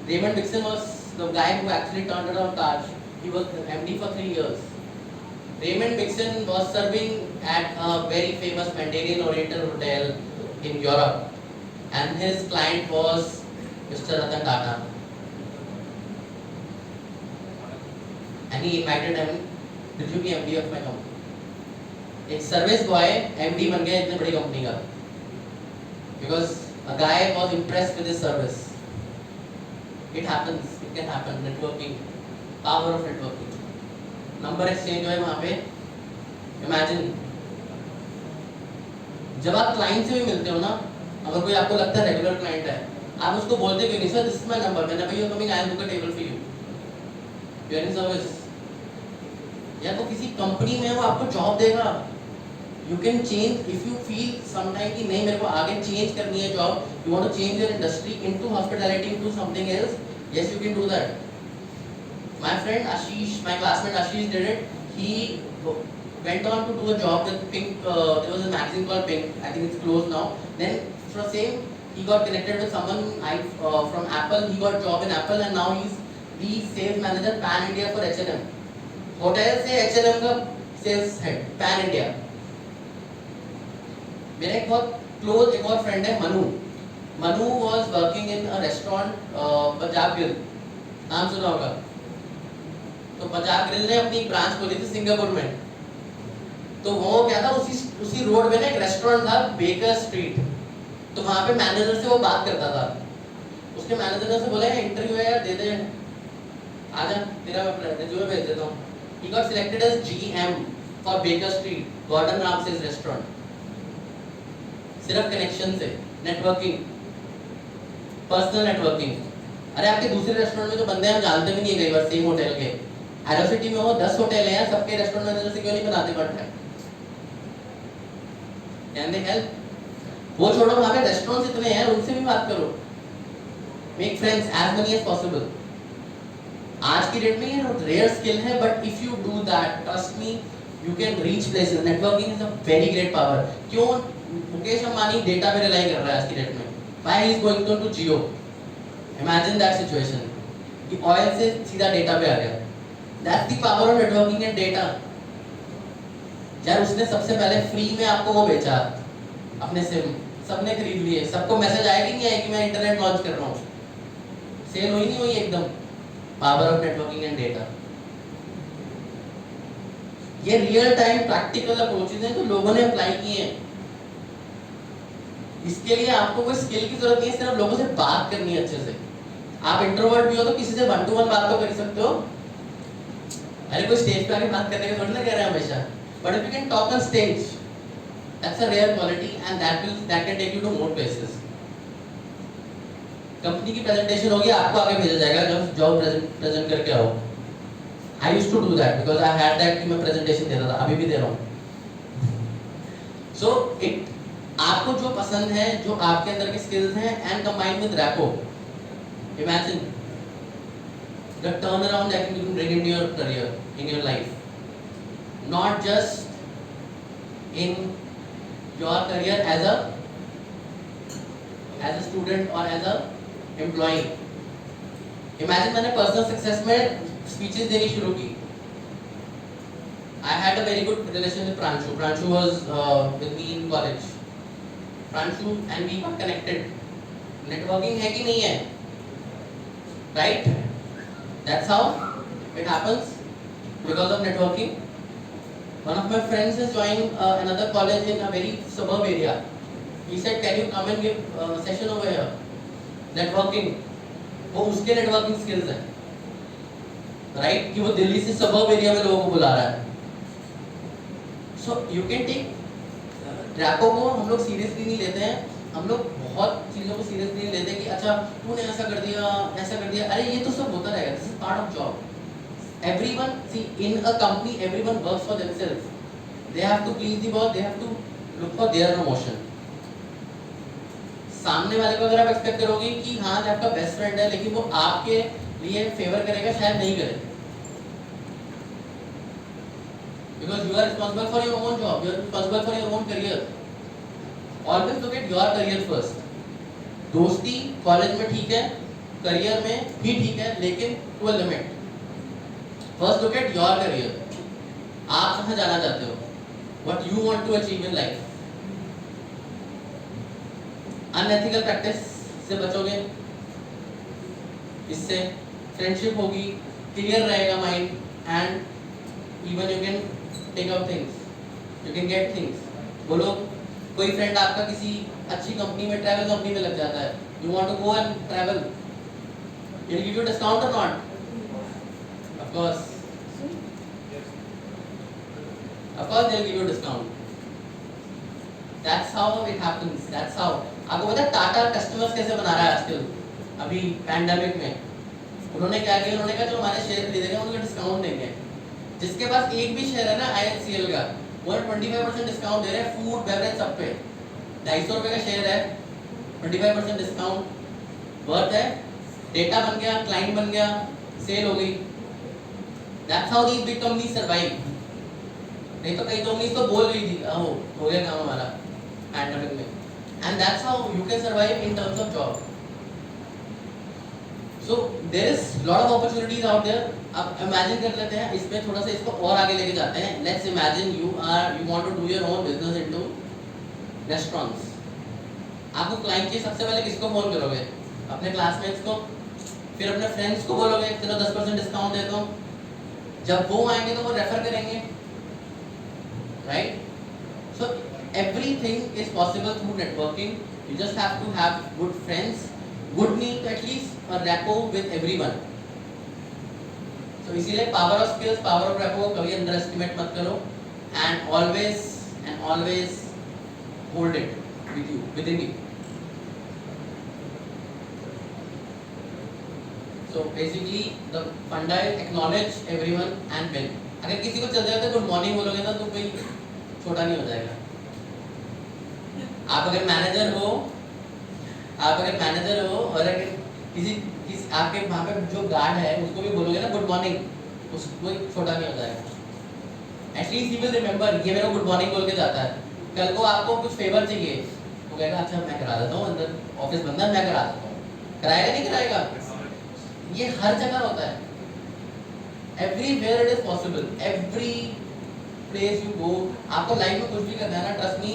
Raymond Dixon was the guy who actually turned around Taj. He was MD for 3 years. Raymond Dixon was serving at a very famous Mandarin Oriental hotel in Europe, and his client was Mr. Ratan Tata. And he invited him, "Did you be MD of my company?" एक service boy MD बन गया इतने बड़ी company का, because a guy was impressed with his service. It happens, it can happen. Networking, power of networking. Number exchange हो है वहाँ पे. इमेजिन जब आप क्लाइंट से भी मिलते हो ना, अगर कोई आपको लगता है रेगुलर क्लाइंट है, आप उसको बोलते क्यों नहीं, sir this is my number, whenever you are coming I will book a table for you, you are in service. या तो किसी कंपनी में वो आपको जॉब देगा, you can change if you feel sometime कि नहीं मेरे को आगे चेंज करनी है job, you want to change your industry into hospitality into something else, yes you can do that. My friend Ashish, my classmate Ashish did it. He went on to do a job with Pink. There was a magazine called Pink. I think it's closed now. Then from same, he got connected with someone from Apple. He got a job in Apple, and now he's the sales manager Pan India for H&M. Hotel से H&M का sales head Pan India. मेरा एक बहुत close एक और friend है Manu. Manu was working in a restaurant Punjab grill. नाम सुना होगा. तो पंजाब ग्रिल ने अपनी ब्रांच खोली थी सिंगापुर में. तो वो क्या था, उसी रोड में ना एक रेस्टोरेंट था बेकर स्ट्रीट. तो वहाँ पे मैनेजर से वो बात करता था. उसके मैनेजर ने उसे बोला इंटरव्यू है यार, दे दे, आजा तेरा रिज्यूमे भेज देता हूँ. He got selected as GM for Baker Street, Gordon Ramsay's restaurant. सिर्फ कनेक्शन से, नेटवर्किंग, पर्सनल नेटवर्किंग. अरे आपके दूसरे रेस्टोरेंट में तो बंदे हम जानते भी नहीं है कई बार सेम होटल के. एरोसिटी में वो 10 होटल हैं, सबके रेस्टोरेंट मैनेजर से क्यों नहीं बनाते कॉन्टैक्ट? Can they help? वो छोड़ो, वहाँ पे रेस्टोरेंट्स इतने हैं, उनसे भी बात करो. Make friends as many as possible. आज की डेट में ये रेयर स्किल है, but if you do that, trust me, you can reach places. Networking is a very great power. क्यों मुकेश अंबानी डेटा पे रिलाई कर रहा है आज की डेट में? Why he is going to Jio? Imagine that situation कि ऑयल से सीधा डेटा पे आ गया. That's the power of networking and data. यार उसने सबसे पहले फ्री में आपको वो बेचा, अपने सिम सबने खरीद लिए. सबको मैसेज आया कि नहीं आया कि मैं इंटरनेट लॉन्च कर रहा हूँ? सेल हुई नहीं हुई एकदम. Power of networking and data. ये रियल टाइम प्रैक्टिकल अप्रोचेस हैं जो लोगों ने अप्लाई किए हैं. इसके लिए आपको कोई स्किल की जरूरत नहीं है, सिर्फ लोगों से बात करनी है अच्छे से. आप इंट्रोवर्ट भी हो तो किसी से 1-to-1 बात तो कर सकते हो. अरे कोई स्टेज पे आके बात करने का थोड़ी ना कह रहे हैं हमेशा. But if you can talk on stage, that's a rare quality and that can take you to more places. Company की प्रेजेंटेशन होगी, आपको आगे भेजा जाएगा जब जॉब प्रेजेंट करके आओ. I used to do that because I had that कि मैं प्रेजेंटेशन देता था, अभी भी दे रहा हूँ. सो इट आपको जो पसंद है, जो आपके अंदर के स्किल्स हैं, and combine with rapport, imagine the turnaround that you can bring into your career, in your life, not just in your career as a student or as a employee. Imagine मैंने personal success में speeches देनी शुरू की. I had a very good relation with Pranshu. Pranshu was with me in college. Pranshu and we got connected. Networking है कि नहीं है? Right? That's how it happens, because of networking. One of my friends is joining another college in a very suburb area. He said, "Can you come and give a session over here?" Networking. वो उसके networking skills हैं, right? कि वो दिल्ली से suburb area में लोगों को बुला रहा है. So you can take rapport को हम लोग सीरियसली नहीं लेते हैं. हम लोग बहुत चीज़ों को सीरियसली नहीं लेते कि अच्छा तूने ऐसा कर दिया, अरे ये तो सब होता रहेगा. This is part of job. Everyone see in a company, everyone works for themselves. They have to please the boss, they have to look for their promotion. सामने वाले को अगर आप एक्सपेक्ट करोगे कि हाँ ये आपका बेस्ट फ्रेंड है लेकिन वो आपके लिए फेवर करेगा, शायद नहीं करे. Because you are responsible for your own job, you are responsible for your own career. Always look at your career first. दोस्ती कॉलेज में ठीक है, करियर में भी ठीक है, लेकिन to a limit. First look at your career. आप कहाँ जाना चाहते हो, what you want to achieve in life. Unethical practice से बचोगे, इससे फ्रेंडशिप होगी, क्लियर रहेगा mind, and even you can take up things, you can get things. बोलो कोई फ्रेंड आपका किसी अच्छी कंपनी में, ट्रैवल कंपनी में लग जाता है, you want to go and travel, will give you discount और not? Of course they'll give you discount. That's how it happens. That's how. आपको पता है टाटा कस्टमर्स कैसे बना रहा है आजकल? अभी पैंडेमिक में उन्होंने क्या किया, उन्होंने कहा जो हमारे शेयर खरीदेंगे उनको डिस्काउंट देंगे. जिसके पास एक भी शेयर है ना IHCL का, वो 25% डिस्काउंट दे रहे हैं, फूड बेवरेज सब पे. 250 रुपए का शेयर है, 25% डिस्काउंट, वर्थ है. डेटा बन गया, क्लाइंट बन गया, सेल हो गई. That's how these big companies survive. नहीं तो कई कंपनीज तो बोल रही थी हो गया काम हमारा पैंडेमिक में. And that's how you can survive in terms of job. So there is lot of opportunities out there. अब इमेजिन कर लेते हैं, इसमें थोड़ा सा इसको और आगे लेके जाते हैं. Let's imagine you want to do your own business into restaurants. आपको क्लाइंट की सबसे पहले किसको फोन करोगे? अपने क्लासमेट्स को, फिर अपने फ्रेंड्स को बोलोगे चलो 10% डिस्काउंट दे दो. जब वो आएंगे तो वो रेफर करेंगे, right? So everything is possible through networking. You just have to have good friends, good meet at least a rapport with everyone. So इसीलिए power of skills, power of rapport कभी underestimate मत करो, and always hold it with you, within you. So basically the funda is acknowledge everyone and win. अगर किसी को चल जाता है गुड मॉर्निंग बोलोगे ना तो कोई छोटा नहीं हो जाएगा. आप अगर मैनेजर हो और अगर किसी आपके वहाँ पे जो गार्ड है उसको भी बोलोगे ना गुड मॉर्निंग, उसको कोई छोटा नहीं हो जाएगा. एटलीस्ट ही विल रिमेंबर ये मेरे को गुड मॉर्निंग बोल के जाता है. कल को आपको कुछ फेवर चाहिए तो कहेगा अच्छा मैं करा देता हूँ, अंदर ऑफिस बंदा मैं करा देता हूँ. कराएगा नहीं कराएगा? ये हर जगह होता है. Everywhere it is possible, every place you go. आपको लाइफ में कुछ भी करना है ना, ट्रस्ट मी,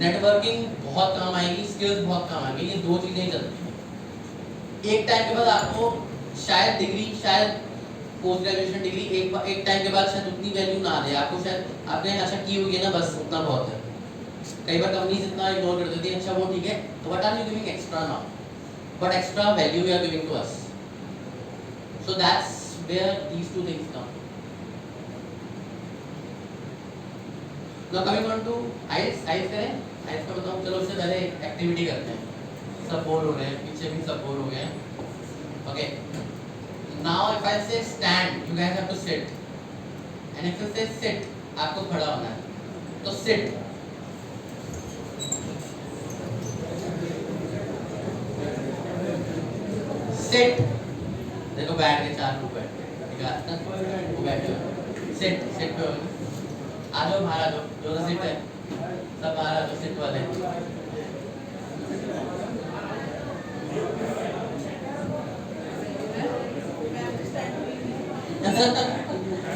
नेटवर्किंग बहुत काम आएगी, स्किल्स बहुत काम आएंगी. ये दो चीजें ही चलती. एक टाइम के बाद आपको शायद डिग्री, शायद पोस्ट ग्रेजुएशन डिग्री एक टाइम के बाद शायद उतनी वैल्यू ना दे आपको. शायद आपने आशा की होगी ना, बस उतना बहुत है. कई बार कंपनीज इतना इग्नोर कर देती है. अच्छा वो ठीक है, तो what are you giving extra now? What extra value you are giving to us? So that's where these two things come. Now coming on to IELTS करें. IELTS का बताऊँ, चलो उससे पहले एक्टिविटी करते हैं. सब बोर हो रहे हैं, पीछे भी सब बोर हो गए हैं. Okay. Now if I say stand, you guys have to sit. And if I say sit, आपको खड़ा होना है. तो sit. Sit. देखो बैठ के 4 लोग बैठे, ठीक है, वो बैठे. सिट पे आ जाओ, बाहर आ जाओ. जो सिट है सब बाहर आ जाओ, सिट वाले.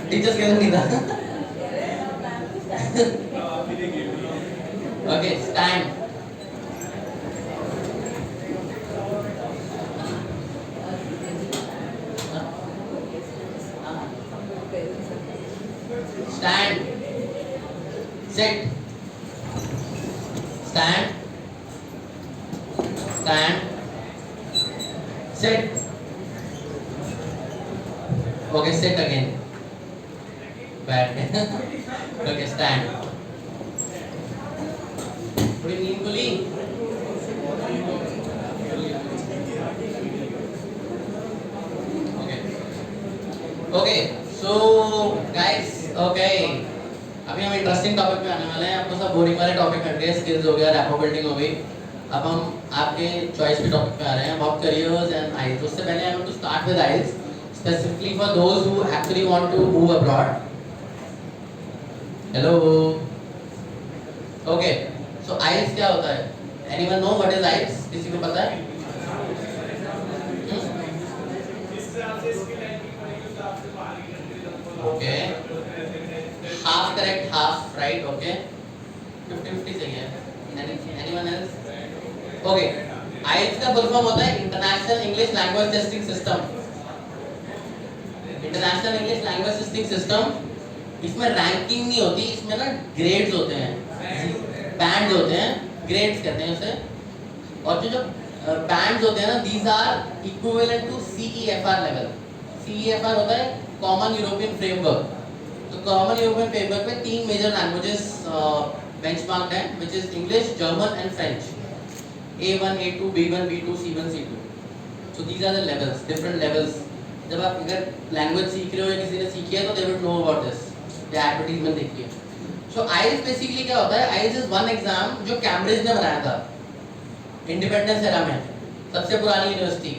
टीचर्स के नहीं था. Okay, stand. Stand. Sit. Stand. Stand. Sit. Okay, sit again. बैठ गए. Okay, stand. थोड़ी नींद खुली. Okay, so guys, okay. अभी हम इंटरेस्टिंग टॉपिक पे आने वाले हैं. आपको सब बोरिंग वाले टॉपिक हट गए, स्किल्स हो गया, रैपो बिल्डिंग हो गई. अब हम आपके चॉइस के टॉपिक पे आ रहे हैं, अबाउट करियर्स एंड आइल्स. उससे पहले I want to start with IELTS, specifically for those who actually want to move abroad. Hello. Okay, so IELTS क्या होता है? Anyone know what is IELTS? किसी को पता है? Okay, correct, half right, okay 50-50 सही है। Anyone else? ओके, आइल्स का फुल फॉर्म होता है international English Language Testing system. International English Language Testing system, इसमें रैंकिंग नहीं होती, इसमें ना ग्रेड्स होते हैं, बैंड्स होते हैं, ग्रेड्स कहते हैं उसे। और जो बैंड्स होते हैं ना, these are equivalent to CEFR level. CEFR होता है कॉमन यूरोपियन फ्रेमवर्क। तो कॉमन यूरोपियन फ्रेमवर्क में 3 मेजर लैंग्वेजेस बेंचमार्क्ड हैं, which is English, German and French. A1, A2, B1, B2, C1, C2। So these are the levels, different levels। जब आप अगर language सीख रहे हो या किसी ने सीखी है तो they would know about this, या एडवर्टाइजमेंट देखिए। So IELTS बेसिकली क्या होता है? IELTS इज वन एग्जाम जो कैम्ब्रिज ने बनाया था इंडिपेंडेंस एरा में, सबसे पुरानी यूनिवर्सिटी।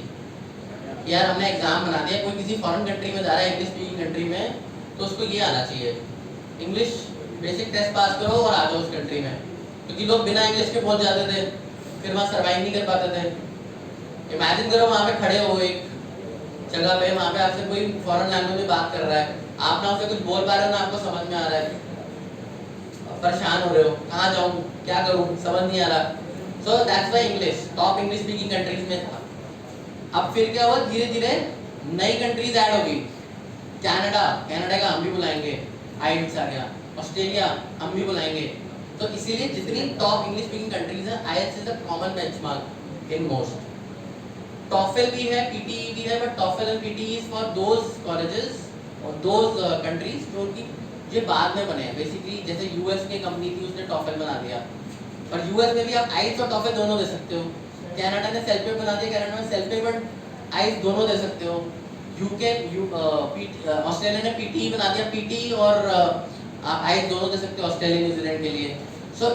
यार हमने एग्जाम बना दिया, कोई किसी फॉरेन कंट्री में जा रहा है, इंग्लिश स्पीकिंग कंट्री में, तो उसको ये आना चाहिए, इंग्लिश बेसिक टेस्ट पास करो और आ जाओ उस कंट्री में। क्योंकि लोग बिना इंग्लिश के पहुंच जाते थे, फिर वहाँ सर्वाइव नहीं कर पाते थे। इमेजिन करो वहाँ पे खड़े हो एक जगह पे, वहाँ पे आपसे कोई फॉरेन लैंग्वेज में बात कर रहा है, आप ना उसे कुछ बोल पा रहे हो ना आपको समझ में आ रहा है, परेशान हो रहे हो, कहाँ जाऊँ, क्या करूँ, समझ नहीं आ रहा। So that's why English top English speaking countries में था। अब फिर क्या हुआ, धीरे धीरे नई कंट्रीज ऐड होगी। कनाडा का हम भी बुलाएंगे, आइल्स आ गया। ऑस्ट्रेलिया हम भी बुलाएंगे। तो इसीलिए जितनी टॉप इंग्लिश स्पीकिंग कंट्रीज हैं, IELTS is the common benchmark in most. TOEFL भी है, पीटीई भी है, but TOEFL and PTE is for those colleges और दोज कंट्रीज जो कि ये बाद में बने हैं। बेसिकली जैसे यूएस की कंपनी थी, उसने टॉफल बना दिया, और यूएस में भी आप आइल्स और टॉफल दोनों दे सकते हो। कनाडा ने सेल्फ पेपर बना दिया, कनाडा में सेल्फ पेपर आइल्स दोनों दे सकते हो। ऑस्ट्रेलिया ने पीटीई बना दिया, पीटीई और आप आइल्स दोनों दे सकते हो ऑस्ट्रेलिया न्यूजीलैंड के लिए। सो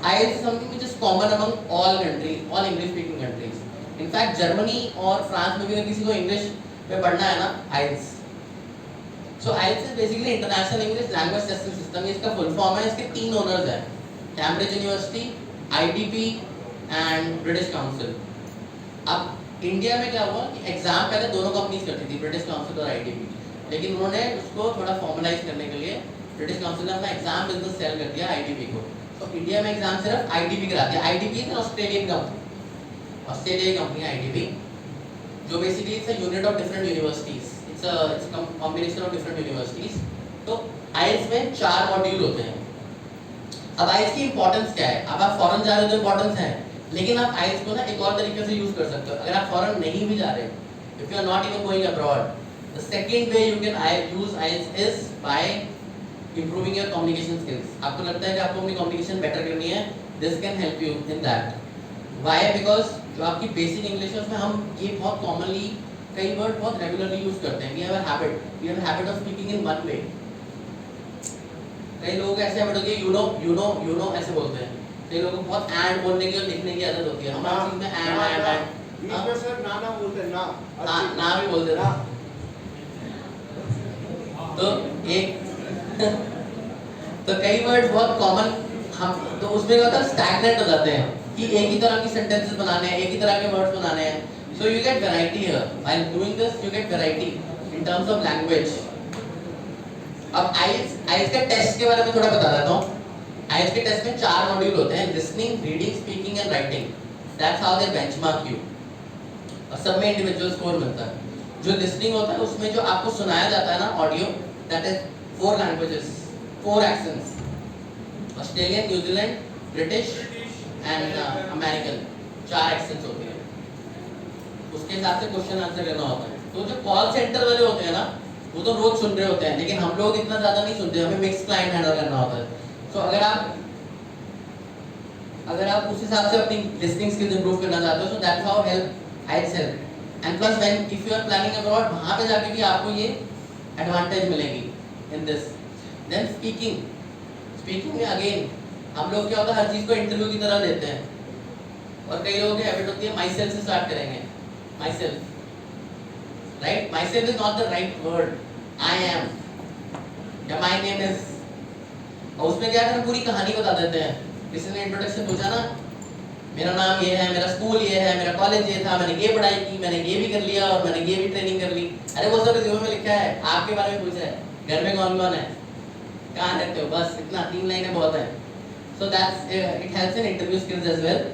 IELTS is something which is common among all countries, all English speaking countries. In fact Germany और फ्रांस में भी अगर किसी को इंग्लिश में पढ़ना है ना, IELTS. So IELTS is basically International English Language Testing System. इसका फुल फॉर्म है, इसके 3 ओनर्स हैं, Cambridge university, IDP and British Council. अब इंडिया में क्या हुआ कि एग्जाम पहले दोनों कंपनीज करती थी, ब्रिटिश काउंसिल और आईडीपी, लेकिन उन्होंने उसको थोड़ा फॉर्मलाइज करने के लिए ब्रिटिश काउंसिल ने अपना एग्जाम बिजनेस सेल कर दिया आईडीपी को। तो इंडिया में एग्जाम सिर्फ आईडीपी कराती है। आईडीपी इज ऑस्ट्रेलियन कंपनी, ऑस्ट्रेलियाई कंपनी आईडीपी, जो basically it's a unit of different universities, it's a combination of different universities. तो आईएलटीएस में 4 मॉड्यूल होते हैं। अब आईएलटीएस की इंपॉर्टेंस क्या है? अब आप फॉरेन जा रहे हो तो इंपॉर्टेंस है, लेकिन आप आईएलटीएस को ना एक और तरीके से यूज कर सकते हो। अगर आप फॉरेन नहीं भी जा रहे, if you are not even going abroad, the second way you can use IELTS is by improving your communication skills. आपको लगता है कि आपको अपनी कम्युनिकेशन बेटर करनी है, this can help you in that. Why? Because जो आपकी बेसिक इंग्लिश है उसमें हम ये बहुत कॉमनली कई वर्ड बहुत रेगुलरली यूज करते हैं। We have a habit of speaking in one way. कई लोग ऐसे हैबिट होती है, यू नो ऐसे बोलते हैं। कई लोगों को बहुत एंड बोलने की और लिखने की आदत होती है। हमारे चीज में एंड बीच में सर ना बोलते हैं, ना भी बोल देना। तो एक तो कई वर्ड बहुत कॉमन, हम तो उसमें क्या होता है, स्टैग्नेंट हो जाते हैं कि एक ही तरह की सेंटेंसेस बनाने हैं, एक ही तरह के वर्ड्स बनाने हैं। So you get variety here, while doing this you get variety in terms of language. अब आईएलटीएस के टेस्ट के बारे में थोड़ा बता देता हूँ। आईएलटीएस के टेस्ट में 4 मॉड्यूल होते हैं, listening, reading, speaking and writing. That's how they benchmark you, और सब में इंडिविजुअल स्कोर मिलता है। जो लिसनिंग होता है उसमें जो आपको सुनाया जाता है ना audio, that is 4 languages, 4 accents, Australian, New Zealand, British and American, 4 accents होते हैं। उसके हिसाब से क्वेश्चन आंसर करना होता है। तो जो कॉल सेंटर वाले होते हैं ना, वो तो रोज सुन रहे होते हैं, लेकिन हम लोग इतना ज्यादा नहीं सुनते, हमें मिक्स क्लाइंट हैंडल करना होता है। तो अगर आप उस हिसाब से अपनी लिसनिंग स्किल्स इंप्रूव करना चाहते हो, so that's how help IELTS help. And plus when if you are planning abroad, वहां पे जाके भी आपको ये एडवांटेज मिलेगी इन दिस। देन स्पीकिंग में अगेन हम लोग क्या होता है, हर चीज को इंटरव्यू की तरह लेते हैं, और कई लोगों की हैबिट होती है माई सेल्फ से स्टार्ट करेंगे। My self, right? My self is not the right word, I am या माई नेम इज। और उसमें क्या करते हैं, पूरी कहानी बता देते हैं। किसी ने इंट्रोडक्शन पूछा ना, मेरा नाम ये है, मेरा स्कूल ये है, मेरा कॉलेज ये था, मैंने ये पढ़ाई की, मैंने ये भी कर लिया और मैंने ये भी ट्रेनिंग कर ली। अरे वो सब रिज्यूमे में लिखा है, आपके बारे में पूछा है, घर में कौन कौन है, कहाँ रहते हो, बस इतना 3 लाइनें बहुत है. So that's it helps in interview skills as well.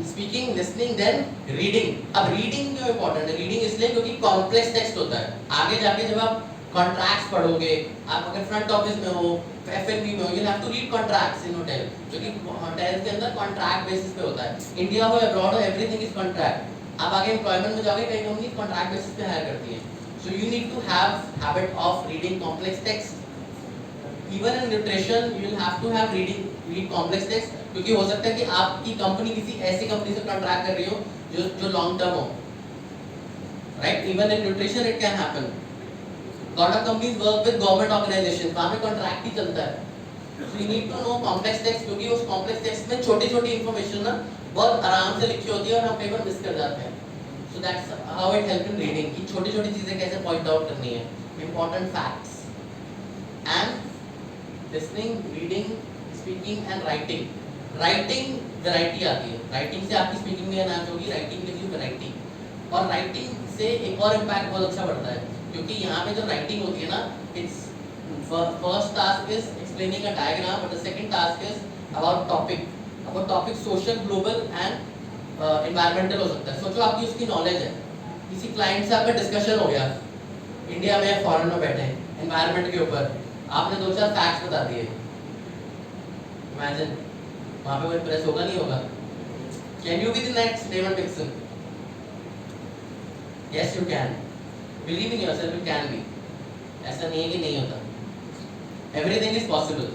Speaking, listening, then reading. अब reading क्यों important है? Reading इसलिए क्योंकि complex text होता है. आगे जाके जब आप contracts पढ़ोगे, आप अगर front office में हो, F&B में हो, you'll have to read contracts in hotel. क्योंकि hotels के अंदर contract basis पे होता है. India हो abroad हो, everything is contract. आप आगे employment में जाओगे, कई company contract basis पे hire करती है. So you need to have habit of reading complex text. Even in nutrition, you'll have to have read complex text. क्योंकि हो सकता है कि आपकी कंपनी किसी ऐसी कंपनी से कॉन्ट्रैक्ट कर रही हो जो लॉन्ग टर्म हो, right? Even in nutrition it can happen. Lot of companies work with government organisations, वहां पे कॉन्ट्रैक्ट ही चलता है. So you need to know complex text, क्योंकि उस कॉम्प्लेक्स टेक्स्ट में छोटी छोटी इंफॉर्मेशन ना बहुत आराम से लिखी होती है और हम पेपर मिस कर जाते हैं. सो that's how it help in reading, कि छोटी छोटी चीजें कैसे पॉइंट आउट करनी है, important facts. And listening, reading, speaking and writing. Writing variety आती है, राइटिंग से आपकी स्पीकिंग में एनहांस होगी, राइटिंग गिव्स यू वैरायटी. और राइटिंग से एक और इम्पैक्ट बहुत अच्छा बढ़ता है, क्योंकि यहाँ पे जो राइटिंग होती है ना, it's first task is explaining a diagram, but the second task is about topic. About topic social, global and environmental हो सकता है. सोचो आपकी उसकी नॉलेज है, किसी क्लाइंट से आपका डिस्कशन हो गया, इंडिया में फॉरेन में बैठे हैं, एनवायरमेंट के ऊपर आपने 2-4 फैक्ट्स बता दिए. इमेजिन वहाँ पे कोई प्रेस होगा नहीं होगा? Can you be the next Raymond Dixon? Yes, you can. Believe in yourself, you can be. ऐसा नहीं है कि नहीं होता. Everything is possible.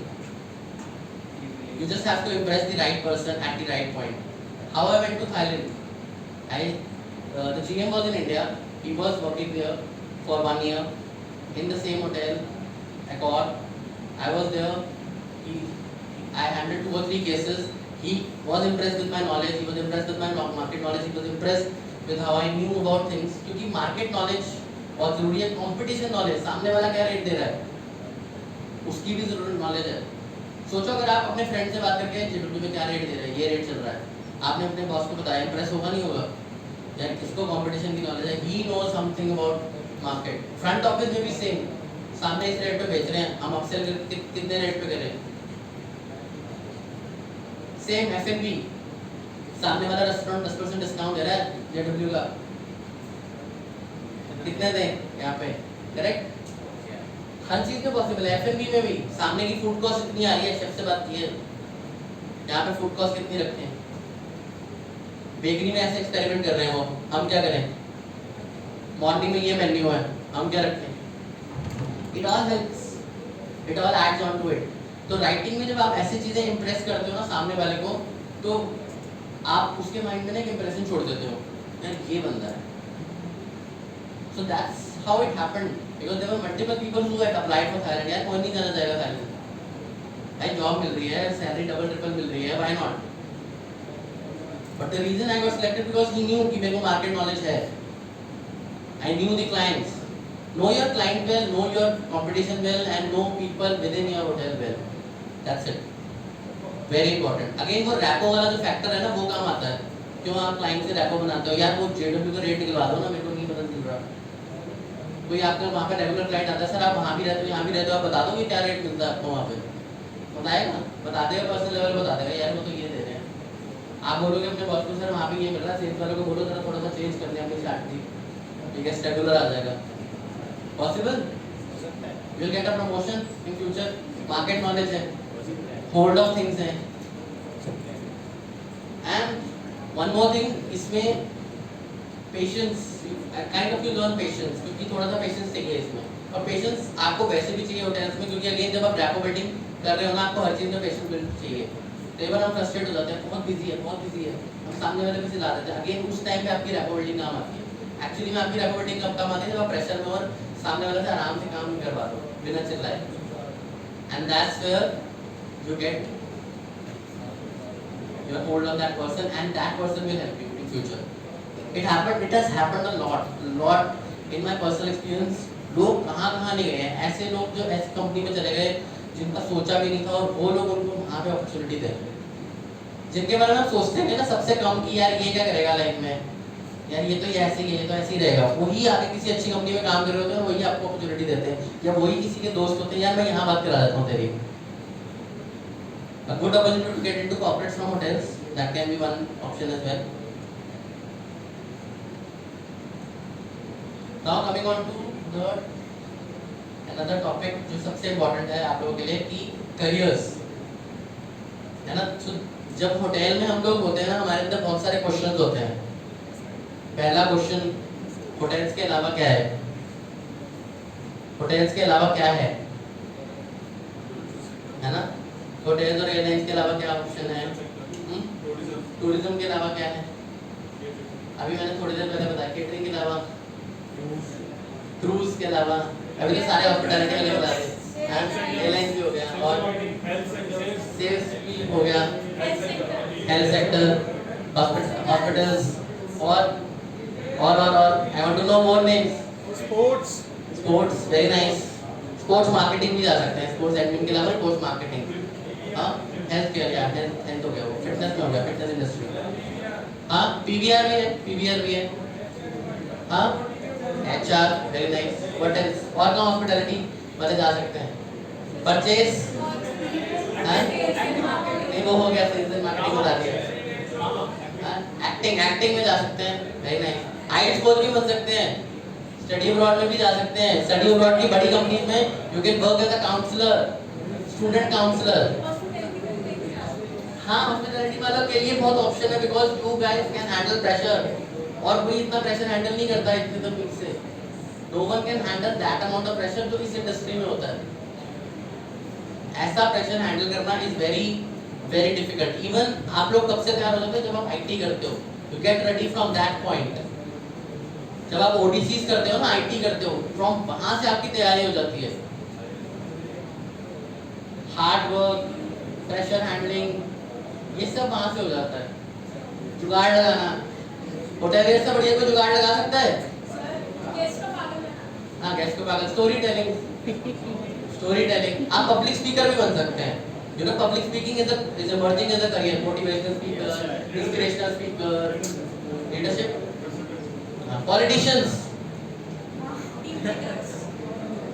You just have to impress the right person at the right point. How I went to Thailand? The GM was in India. He was working there for 1 year in the same hotel, Accor. I was there. I handled 2 or 3 cases. He was impressed with my knowledge. He was impressed with my market knowledge. He was impressed with how I knew about things. क्योंकि market knowledge बहुत जरूरी है. Competition knowledge, सामने वाला क्या rate दे रहा है, उसकी भी जरूरी नॉलेज है. सोचो अगर आप अपने फ्रेंड से बात करके JW में क्या रेट दे रहे हैं, ये रेट चल रहा है, आपने अपने बॉस को बताया, इंप्रेस होगा नहीं होगा? या किसको कंपटीशन की नॉलेज है, he knows something about market. Front office में भी सेम, सामने इस रेट पे बेच रहे हैं, हम अपसेल कितने रेट पे करें. सेम F&B, सामने वाला रेस्टोरेंट 10% डिस्काउंट दे रहा है JW का, कितने दें यहाँ पे, करेक्ट? हर चीज में पॉसिबल है. F&B में भी सामने की फूड कॉस्ट इतनी आ रही है, शेफ से बात की है, यहाँ पे फूड कॉस्ट कितनी रखते हैं. बेकरी में ऐसे एक्सपेरिमेंट कर रहे हैं वो, हम क्या करें? मॉर्निंग में ये मेन्यू है, हम क्या रखें? It all helps, it all adds on to it. तो राइटिंग में जब आप ऐसी चीजें इंप्रेस करते हो ना सामने वाले को, तो आप उसके माइंड में ना एक इंप्रेशन छोड़ देते हो, यार ये बंदा है. So that's how it happened, because there were multiple people who had applied for Thailand. यार कोई नहीं जाना चाहेगा थाईलैंड, भाई जॉब मिल रही है, सैलरी डबल ट्रिपल मिल रही है, why not? But the reason I got selected because he knew कि मेरे को मार्केट नॉलेज है. I knew the clients. Know your client well, know your competition well, and know people within your hotel well. That's it. Very important. Again वो rapport वाला जो factor है ना, वो काम आता है. क्यों आप क्लाइंट से रैपो बनाते हो? यार वो JW का रेट निकलवा दो ना, मेरे को नहीं पता चल रहा. कोई आपका वहाँ पे रेगुलर क्लाइंट आता है, सर आप वहाँ भी रहते हो, यहाँ भी रहते हो, आप बता दो कि क्या रेट मिलता है आपको वहाँ पे. बताएगा, बता देगा, पर्सनल लेवल बता देगा, यार वो तो ये दे रहे हैं. आप बोलोगे अपने बॉस को, सर वहाँ पे ये मिल रहा है, सेल्स वालों को बोलो जरा थोड़ा सा चेंज कर दें अपनी स्ट्रैटेजी, ठीक है, रेगुलर आ जाएगा. Possible? You will get a promotion in future. Market knowledge है, hold of things है. And one more thing, इसमें patience, kind of you learn patience, क्योंकि थोड़ा सा patience चाहिए इसमें. और patience आपको वैसे भी चाहिए hotels में, क्योंकि again जब आप rapport building कर रहे हो ना, आपको हर चीज़ में patience build चाहिए. कई बार हम frustrated हो जाते हैं, बहुत busy है, हम सामने वाले को चिल्ला देते हैं. Again उस टाइम पे आपकी rapport building काम आती है. Actually में आपकी rapport building कब काम आती है? जब आप pressure में और सामने वाले से आराम से काम नहीं कर पाते हो बिना चिल्लाए. And that's where you get your hold on that person, and that person will help you in future. It has happened a lot in my personal experience. लोग कहाँ नहीं गए हैं, ऐसे लोग जो ऐसी कंपनी में चले गए जिनका सोचा भी नहीं था, और वो लोग उनको वहाँ पे अपॉर्चुनिटी दे रहे हैं, जिनके बारे में हम सोचते हैं ना सबसे कम कि यार ये क्या करेगा लाइफ में, यार ये तो ये ऐसे ही है, ये तो ऐसे ही रहेगा, वही आगे किसी अच्छी कंपनी में काम कर रहे होते हैं, वही आपको अपॉर्चुनिटी देते हैं, या वही किसी के दोस्त होते हैं, यार मैं यहाँ बात करा देता हूँ तेरी। A good opportunity to get into corporates from hotels, that can be one option as well. Now coming on to the another topic जो सबसे important है आप लोगों के लिए कि careers, है ना। तो जब होटल में हम लोग होते हैं ना, हमारे अंदर बहुत सारे क्वेश्चंस होते हैं। पहला क्वेश्चन, होटल्स के अलावा क्या है? होटल्स के अलावा क्या है ना? होटल्स और एयरलाइंस के अलावा क्या ऑप्शन है? टूरिज्म के अलावा क्या है? अभी मैंने थोड़ी देर पहले बताया, केटरिंग के अलावा, क्रूज के अलावा, अभी तो सारे हॉस्पिटैलिटी वाले बता रहे, एयरलाइंस भी हो गया, और सेल्स भी हो गया, हेल्थ सेक्टर, हॉस्पिटल्स, और I want to know more names. Sports, very nice. Sports marketing भी जा सकते हैं, स्पोर्ट्स एडमिन के अलावा स्पोर्ट्स मार्केटिंग। हाँ, हेल्थ केयर, या हेल्थ हो गया, वो फिटनेस में हो गया, फिटनेस इंडस्ट्री। हाँ, पीवीआर भी है। हाँ, HR, very nice. What else? और कहाँ हॉस्पिटैलिटी वाले जा सकते हैं? परचेज, नहीं वो हो गया, सेल्स मार्केटिंग बता दिया। एक्टिंग में जा सकते हैं, वेरी नाइस। आईएलटीएस कोच भी बन सकते हैं, स्टडी अब्रॉड में भी जा सकते हैं। स्टडी अब्रॉड की बड़ी कंपनीज में you can work as a counsellor, student counsellor. हाँ, हॉस्पिटैलिटी वालों के लिए बहुत ऑप्शन है, because you guys can handle pressure, और कोई इतना प्रेशर हैंडल नहीं करता है इतने तकनीक से। No one can handle that amount of pressure जो इस इंडस्ट्री में होता है। ऐसा प्रेशर हैंडल करना is very very difficult. Even आप लोग कब से तैयार हो जाते हैं? जब आप आईटी करते हो, you get ready from that point. जब आप ओडीसीज करते हो ना, आईटी करते हो, फ्रॉम वहां से आपकी तैयारी हो जाती है। हार्ड वर्क, प्रेशर हैंडलिंग, ये सब वहां से हो जाता है। जुगाड़ लगाना, होटलियर से बढ़िया कोई जुगाड़ लगा सकता है? हाँ, गेस्ट को पागल। स्टोरी टेलिंग, आप पब्लिक स्पीकर भी बन सकते हैं। You know, public speaking is emerging as a career. Motivational speaker, inspirational speaker, leadership, politicians,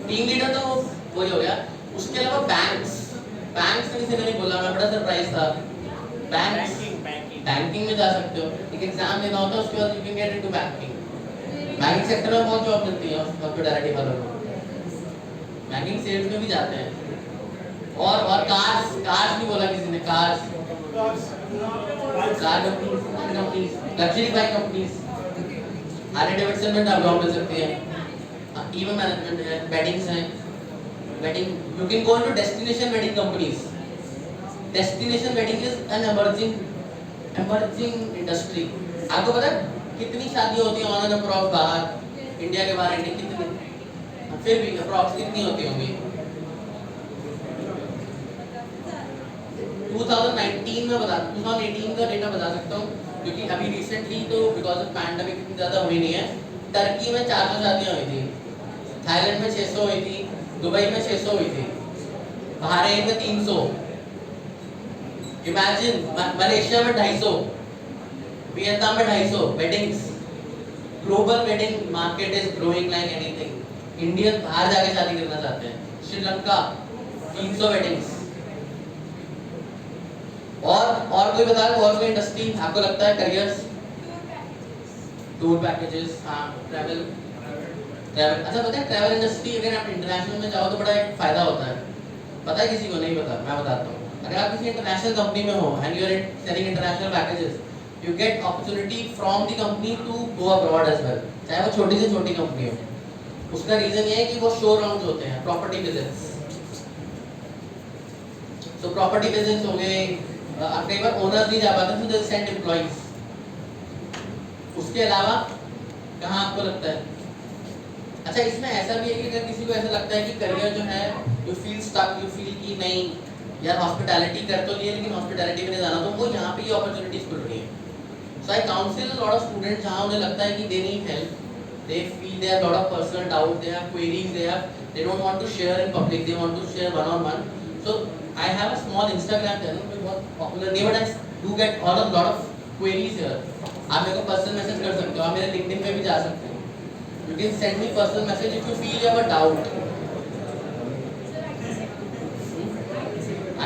team leader तो वही हो गया। उसके अलावा बैंक्स में किसी ने नहीं बोला, मैं बड़ा सरप्राइज था। बैंकिंग में जा सकते हो, एक एग्जाम देना होता है, उसके बाद you can get into banking sector में बहुत जॉब मिलती है हॉस्पिटैलिटी वालों को। बैंकिंग सेल्स में भी जाते हैं। और कार्स भी बोला किसी ने, car companies, luxury bike companies, Harley Davidson में जॉब मिल सकती है। इवन मैनेजमेंट है, वेडिंग्स हैं, wedding you can go into destination wedding companies. Destination wedding is an emerging industry. आपको पता है कितनी शादियां होती हैं ऑन एंड अप्रॉक्स बाहर, इंडिया के बाहर, इंडिया कितनी, फिर भी अप्रॉक्स कितनी होती होंगी? 2019 में 2018 का डेटा बता सकता हूँ, क्योंकि अभी रिसेंटली तो बिकॉज ऑफ पैंडेमिक इतनी ज़्यादा हुई नहीं है। टर्की में 400 शादियाँ हुई थी, थाईलैंड में 600 हुई थी, दुबई में 600 हुई थी, बहरीन में 300, इमेजिन मलेशिया में 250, वियतनाम में 250 weddings. Global wedding market is growing like anything. Indian बाहर जाके शादी करना चाहते हैं। श्रीलंका 300 वेडिंग्स। और कोई बता दो, और कोई इंडस्ट्री आपको लगता है? करियर्स, टूर पैकेजेस, हाँ, ट्रैवल। अच्छा, पता है ट्रैवल इंडस्ट्री अगर आप इंटरनेशनल में जाओ तो बड़ा एक फायदा होता है। पता है किसी को? नहीं पता, मैं बताता हूँ। अगर आप किसी इंटरनेशनल कंपनी में हो and you are selling international packages, you get opportunity from the company to go abroad as well, चाहे वो छोटी से छोटी कंपनी हो। उसका रीजन ये है कि वो शो राउंड होते हैं, प्रॉपर्टी विजिट्स। तो प्रॉपर्टी विजिट्स हो गए, आप कई बार ओनर्स नहीं जा पाते तो दे सेंड एम्प्लॉइज। उसके अलावा कहाँ आपको लगता है? अच्छा, इसमें ऐसा भी है कि अगर किसी को ऐसा लगता है कि करियर जो है you feel stuck, you feel कि नहीं यार हॉस्पिटैलिटी कर तो लिए लेकिन हॉस्पिटैलिटी में नहीं जाना, तो वो यहाँ पे ये अपॉर्चुनिटीज खुल रही है। So I counsel a lot of students जहाँ उन्हें लगता है कि they need help, they feel they have a lot of personal doubt, they have queries, they don't want to share in public, they want to share one on one. So I have a small Instagram channel, बहुत popular नहीं, but I do get a lot of queries here आप मेरे को personal message कर सकते हो, आप मेरे लिंक्डइन पे भी जा सकते हो. You can send me personal message if you feel you have a doubt.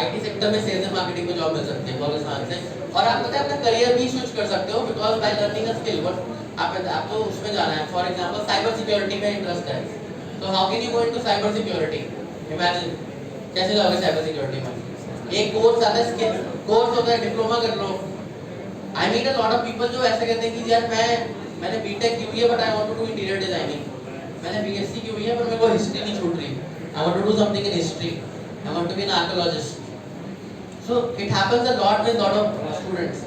IT sector में सेल्स एंड मार्केटिंग में जॉब मिल सकती है बहुत आसान से, और आप पता है अपना करियर भी स्विच कर सकते हो because by learning a skill. आपको उसमें जाना है, फॉर एग्जांपल साइबर सिक्योरिटी में इंटरेस्ट है, तो how can you go into cyber security? Imagine कैसे जाओगे साइबर सिक्योरिटी में? एक कोर्स आता है, स्किल कोर्स होता है, डिप्लोमा कर लो. I meet a lot of people जो ऐसे कहते हैं कि यार मैंने बीटेक की हुई है but I want to do interior designing, मैंने बीएससी की हुई है पर मेरे को हिस्ट्री नहीं छूट रही, I want to do something in history, I want to be an archaeologist. So it happens a lot with lot of students.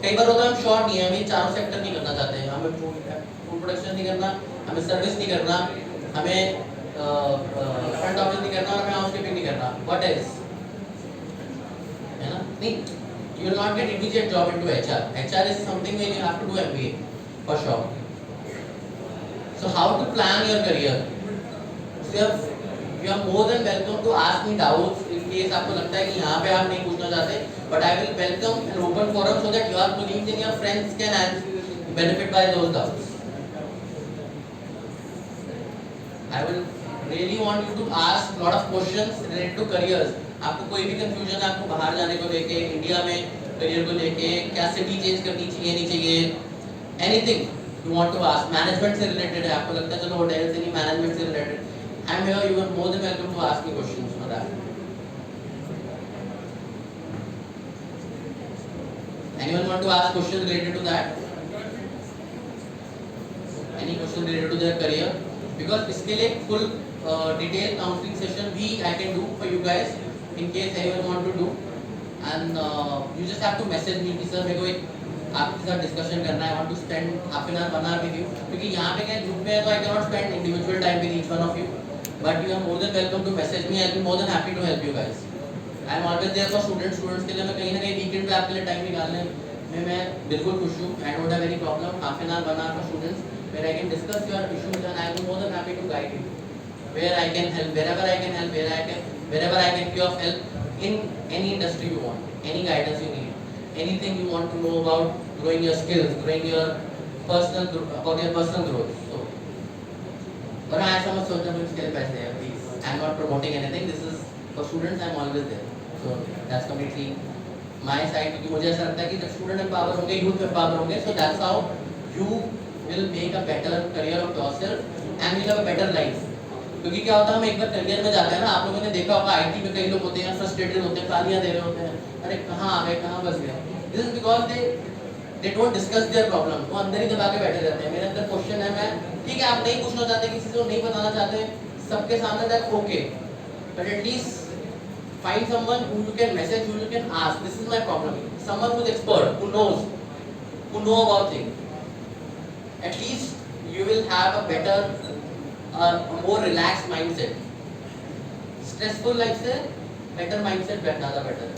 कई बार होता है हम श्योर नहीं है, हमें चारों सेक्टर नहीं करना चाहते हैं, हमें फूड प्रोडक्शन नहीं करना, हमें सर्विस नहीं करना, हमें फ्रंट ऑफिस नहीं करना, और हमें हाउसकीपिंग नहीं करना. व्हाट इज है ना? नहीं, you will not get immediate job into HR. HR is something where you have to do MBA for sure. So how to plan your career? So you are more than welcome to ask me doubts in case आपको लगता है कि यहाँ पे आप नहीं पूछना चाहते, but I will welcome an open forum so that your colleagues and your friends can benefit by those doubts. I will really want you to ask lot of questions related to careers. आपको कोई भी confusion है आपको बाहर जाने को लेके, India में करियर को लेके, क्या सिटी चेंज करनी चाहिए नहीं चाहिए, anything you want to ask, management से रिलेटेड है, आपको लगता है चलो होटल से नहीं, मैनेजमेंट से related, I am here, you are more than welcome to ask me questions for that. Anyone want to ask question related to that? Any question related to their career? Because इसके लिए full detail counselling session भी I can do for you guys in case anyone want to do, and you just have to message me कि sir मेरे को एक आपके साथ discussion करना है, I want to spend half an hour 1 hour with you, क्योंकि यहाँ पे क्या ग्रुप में है तो I cannot spend individual time with each one of you, but you are more than welcome to message me. I'll be more than happy to help you guys. I am always there for students के लिए मैं कहीं ना कहीं weekend पे आपके लिए time निकालने में मैं बिल्कुल खुश हूँ. I don't have any problem. half an hour 1 hour for students where I can discuss your issues and I will be more than happy to guide you where I can help, wherever I can help, wherever I can be of help in any industry you want, any guidance you need, anything you want to know about growing your skills, growing your personal growth. So, और I समझ सोचना मुझे इसके लिए पैसे हैं, please. I'm not promoting anything. This is for students. I'm always there. So that's completely my side. क्योंकि मुझे ऐसा लगता है कि जब स्टूडेंट एम्पावर होंगे, यूथ एम्पावर होंगे, so that's how you will make a better career of yourself and you'll have a better life. क्योंकि क्या होता है हम एक बार करियर में जाते हैं ना, आप लोगों ने देखा होगा आईटी में कई लोग होते हैं फ्रस्ट्रेटेड होते हैं, गालियां दे रहे होते हैं, अरे कहाँ आ गए, कहाँ बस गए. This is because they don't discuss their problem. वो अंदर ही दबा के बैठे रहते हैं. मेरे अंदर क्वेश्चन है, मैं ठीक है आप नहीं पूछना चाहते, किसी को नहीं बताना चाहते सबके सामने, that's okay, but at least find someone who you can message, who you can ask, this is my problem. Someone who is expert, who knows, who know about things. At least you will have a better a more relaxed mindset. Stressful life से better mindset बैठना था better.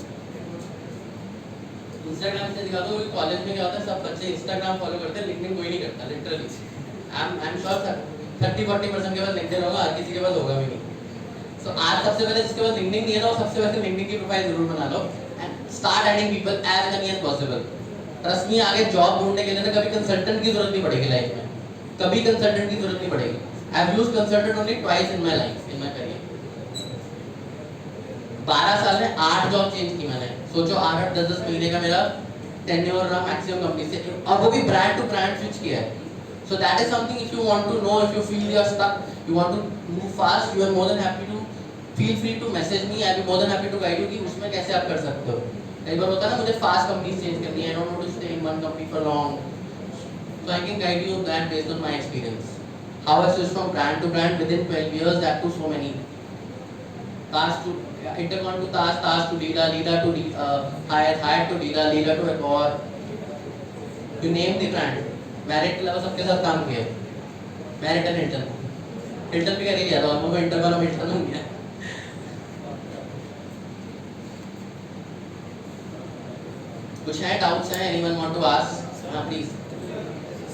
Instagram से दिखा दो, college में क्या होता है सब बच्चे Instagram फॉलो करते हैं, LinkedIn कोई नहीं करता literally. I'm sure 30-40% के पास LinkedIn होगा, हर किसी के पास होगा भी नहीं. So आज सबसे पहले जिसके पास LinkedIn नहीं है ना, वो सबसे पहले LinkedIn की प्रोफाइल जरूर बना लो and start adding people as many as possible. Trust me, आगे जॉब ढूंढने के लिए ना कभी कंसल्टेंट की जरूरत नहीं पड़ेगी लाइफ में, कभी कंसल्टेंट की जरूरत नहीं पड़ेगी. I've used consultant only twice in my life, in my career. 12 साल में 8 जॉब चेंज की मैंने. सोचो 8-10 महीने का मेरा टेन्योर रहा मैक्सिमम कंपनी से, और वो भी ब्रांड टू ब्रांड स्विच किया है. So that is something if you want to know, if you feel you are stuck, you want to move fast, you are more than happy to feel free to message me. I'll be more than happy to guide you कि उसमें कैसे आप कर सकते हो. कई बार होता है ना मुझे फास्ट कंपनी चेंज करनी है, I don't want to stay in one company for long, so I can guide you that based on my experience. How I switched from brand to brand within 12 years, that too so many. Task to Intercon to Task, Task to Leela, Leela to Hire to Leela, Leela to Accor. You name the brand. Merit के अलावा सबके साथ काम किया. Merit and Hilton. Hilton भी कर ही लिया था, हम लोग Intercon में Hilton हो गया. कुछ है डाउट्स हैं? Anyone want to ask? हाँ please.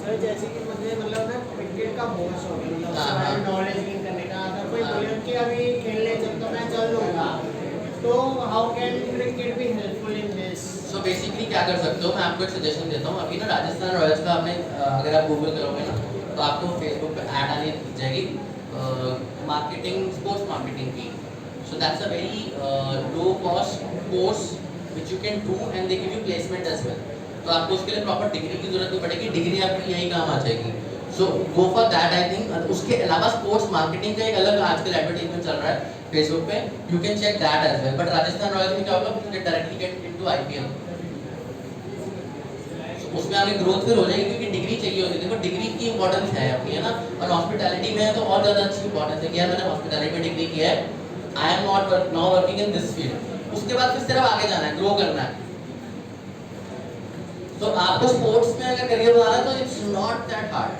सर जैसे कि मुझे मतलब ना क्रिकेट का बहुत शौक है, मतलब नॉलेज गेन करने का. अगर कोई बोले कि अभी खेलने चल तो मैं चल लूँगा, तो how can cricket be helpful in this? So basically क्या कर सकते हो, मैं आपको एक सजेशन देता हूँ. अभी ना राजस्थान रॉयल्स का आपने अगर आप गूगल करोगे ना तो आपको फेसबुक पे ऐड आने दिख जाएगी मार्केटिंग, स्पोर्ट्स मार्केटिंग की. So that's a very low cost course which you can do and they give you placement as well. तो आपको उसके लिए प्रॉपर डिग्री की जरूरत नहीं पड़ेगी, डिग्री आपकी यही काम आ जाएगी. So go for that I think. उसके अलावा स्पोर्ट्स मार्केटिंग का एक अलग आजकल एडवर्टाइजमेंट चल रहा है फेसबुक पे, you can check that as well. But Rajasthan Royals में क्या होगा, you can directly get into IPL. उसमें आपकी ग्रोथ फिर हो जाएगी क्योंकि डिग्री चाहिए होती है. देखो डिग्री की इंपॉर्टेंस है अपनी, है ना. और हॉस्पिटैलिटी में तो और ज़्यादा अच्छी इंपॉर्टेंस है कि यार मैंने हॉस्पिटैलिटी में डिग्री किया है, I am not now working in this field. उसके बाद फिर सिर्फ आगे जाना है, ग्रो करना है. तो आपको स्पोर्ट्स में अगर करियर बनाना है तो इट्स नॉट दैट हार्ड.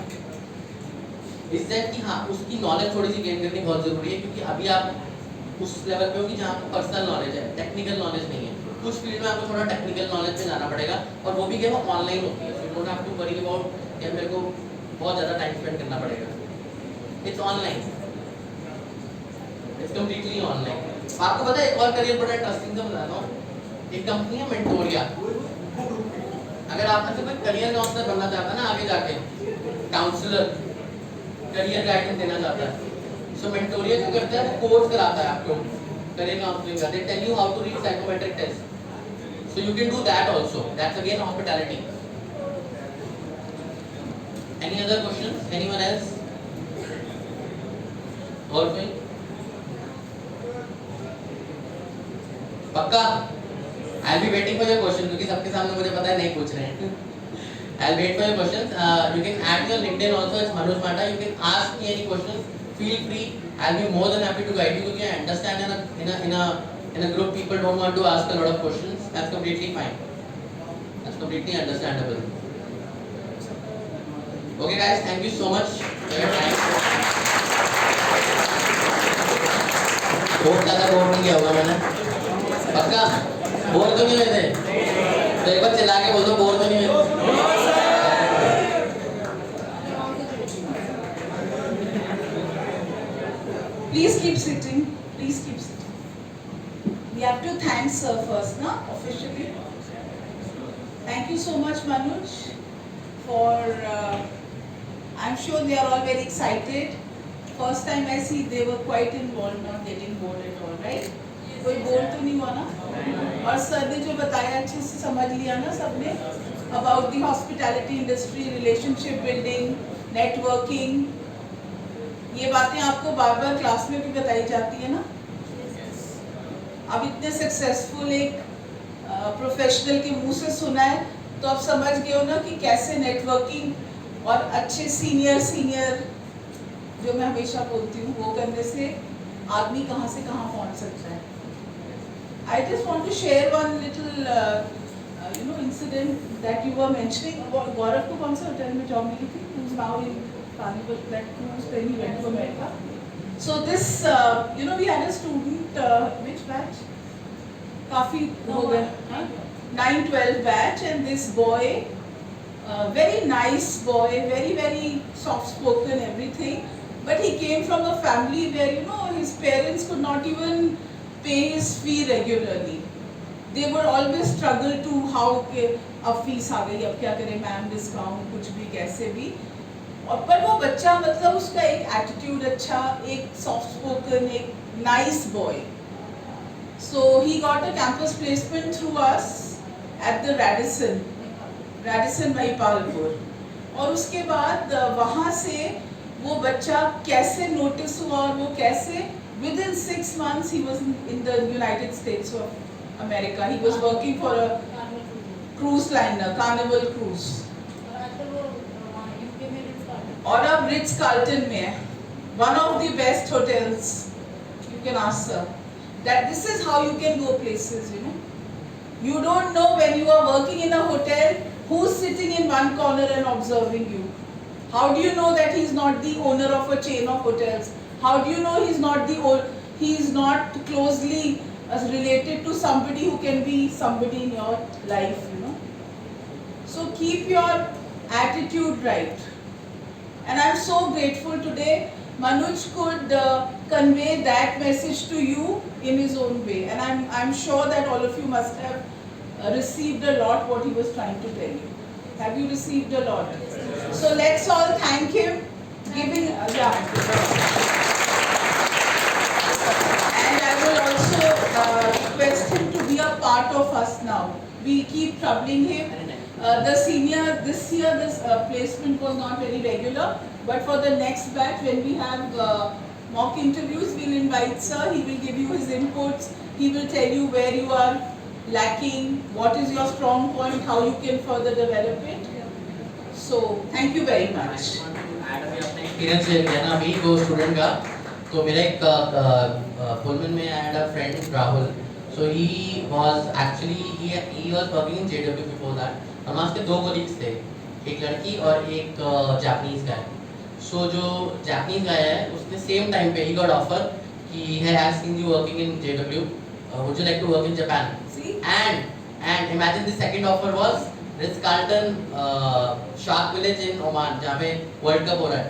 इस दैट कि हाँ उसकी नॉलेज थोड़ी सी गेन करनी बहुत ज़रूरी है क्योंकि अभी आप उस लेवल पे हो कि जहाँ आपको पर्सनल नॉलेज है, टेक्निकल नॉलेज नहीं है. कुछ फील्ड में आपको थोड़ा टेक्निकल नॉलेज पे जाना पड़ेगा और वो भी क्या वो ऑनलाइन होती है. So you don't have to worry about यार मेरे को बहुत ज़्यादा टाइम स्पेंड करना पड़ेगा. It's online, it's completely online. आपको पता है एक और करियर बड़ा इंटरेस्टिंग सा बताता हूँ. एक कंपनी है मेंटोरिया. अगर आप में से कोई करियर काउंसलर बनना चाहता है ना आगे जाके, काउंसलर करियर गाइडेंस देना चाहता है, सो मेंटोरिया क्या करता है वो कोर्स कराता है आपको करियर काउंसलिंग का. They tell you how to read psychometric test. So you can do that also. That's again hospitality. Any other questions, anyone else? और कोई? पक्का? I'll be waiting for your question क्योंकि सबके सामने मुझे पता है नहीं पूछ रहे हैं. I'll wait for your questions. You can add your LinkedIn also. It's Manoj Mata. You can ask me any questions. Feel free. I'll be more than happy to guide you because I understand in a group people don't want to ask a lot of questions. That's completely fine. That's completely understandable. Okay guys, thank you so much for your time. बहुत ज़्यादा bore नहीं किया होगा मैंने. पक्का? Bore तो नहीं हुए थे? तो एक बार चिल्ला के बोल दो बोर तो नहीं हुए. Please keep sitting. Please keep sitting. We have to thank sir first, na? Officially. Thank you so much, Manoj, for. I'm sure they are all very excited. First time I see they were quite involved, not getting bored at all, right? कोई bore तो नहीं हुआ ना? और sir ने जो बताया अच्छे से समझ लिया ना सबने? About the hospitality industry, relationship building, networking. ये बातें आपको बार-बार क्लास में भी बताई जाती है ना? अब इतने सक्सेसफुल एक प्रोफेशनल के मुंह से सुना है तो आप समझ गए हो ना कि कैसे नेटवर्किंग और अच्छे सीनियर जो मैं हमेशा बोलती हूँ वो करने से आदमी कहाँ से कहाँ पहुँच सकता है. I just want to share one little incident that you were mentioning. गौरव को कौन सा होटल में जॉब मिली थी? Who's now in Carnival, that cruise, then he went to America. So this, we had a student, which batch? काफी हो गए, 9-12 batch, and this boy, very nice boy, very very soft spoken, everything. But he came from a family where his parents could not even pay his fee regularly. They would always struggle to how अब fees आ गई, अब क्या करें ma'am, discount कुछ भी कैसे भी. और पर वो बच्चा मतलब उसका एक एटीट्यूड अच्छा, एक सॉफ्ट स्पोकन, एक nice boy. So he got a campus placement through us at the Radisson Mahipalpur. और उसके बाद वहाँ से वो बच्चा कैसे नोटिस हुआ और वो कैसे within 6 months he was in the United States of America. He was working for a cruise liner, Carnival Cruise. और अब रिट्स कार्ल्टन में है, one of the best hotels. You can ask sir. That this is how you can go places, You don't know when you are working in a hotel who's sitting in one corner and observing you. How do you know that he's not the owner of a chain of hotels? How do you know he's not closely related to somebody who can be somebody in your life, So keep your attitude right. And I'm so grateful today. Manoj could convey that message to you in his own way, and I'm sure that all of you must have received a lot what he was trying to tell you. Have you received a lot? So let's all thank him, giving And I will also request him to be a part of us now. We keep troubling him. This year this placement was not very regular, but for the next batch, when we have mock interviews, we'll invite sir. He will give you his inputs. He will tell you where you are lacking, what is your strong point, how you can further develop it. So thank you very much. अपने experience share किया ना अभी वो student का, तो मेरा एक पुलमन में I had a friend Rahul, so he was working in JW before that. हमारे उसके दो कोलीग्स थे, एक लड़की और एक जापानीज गाय. So जो जापानीज गाय है उसने सेम टाइम पे he got offer कि he has seen you working in JW, would you like to work in Japan? See? And imagine the second offer was Ritz-Carlton Shark Village in Oman, जहाँ पे world cup हो रहा है.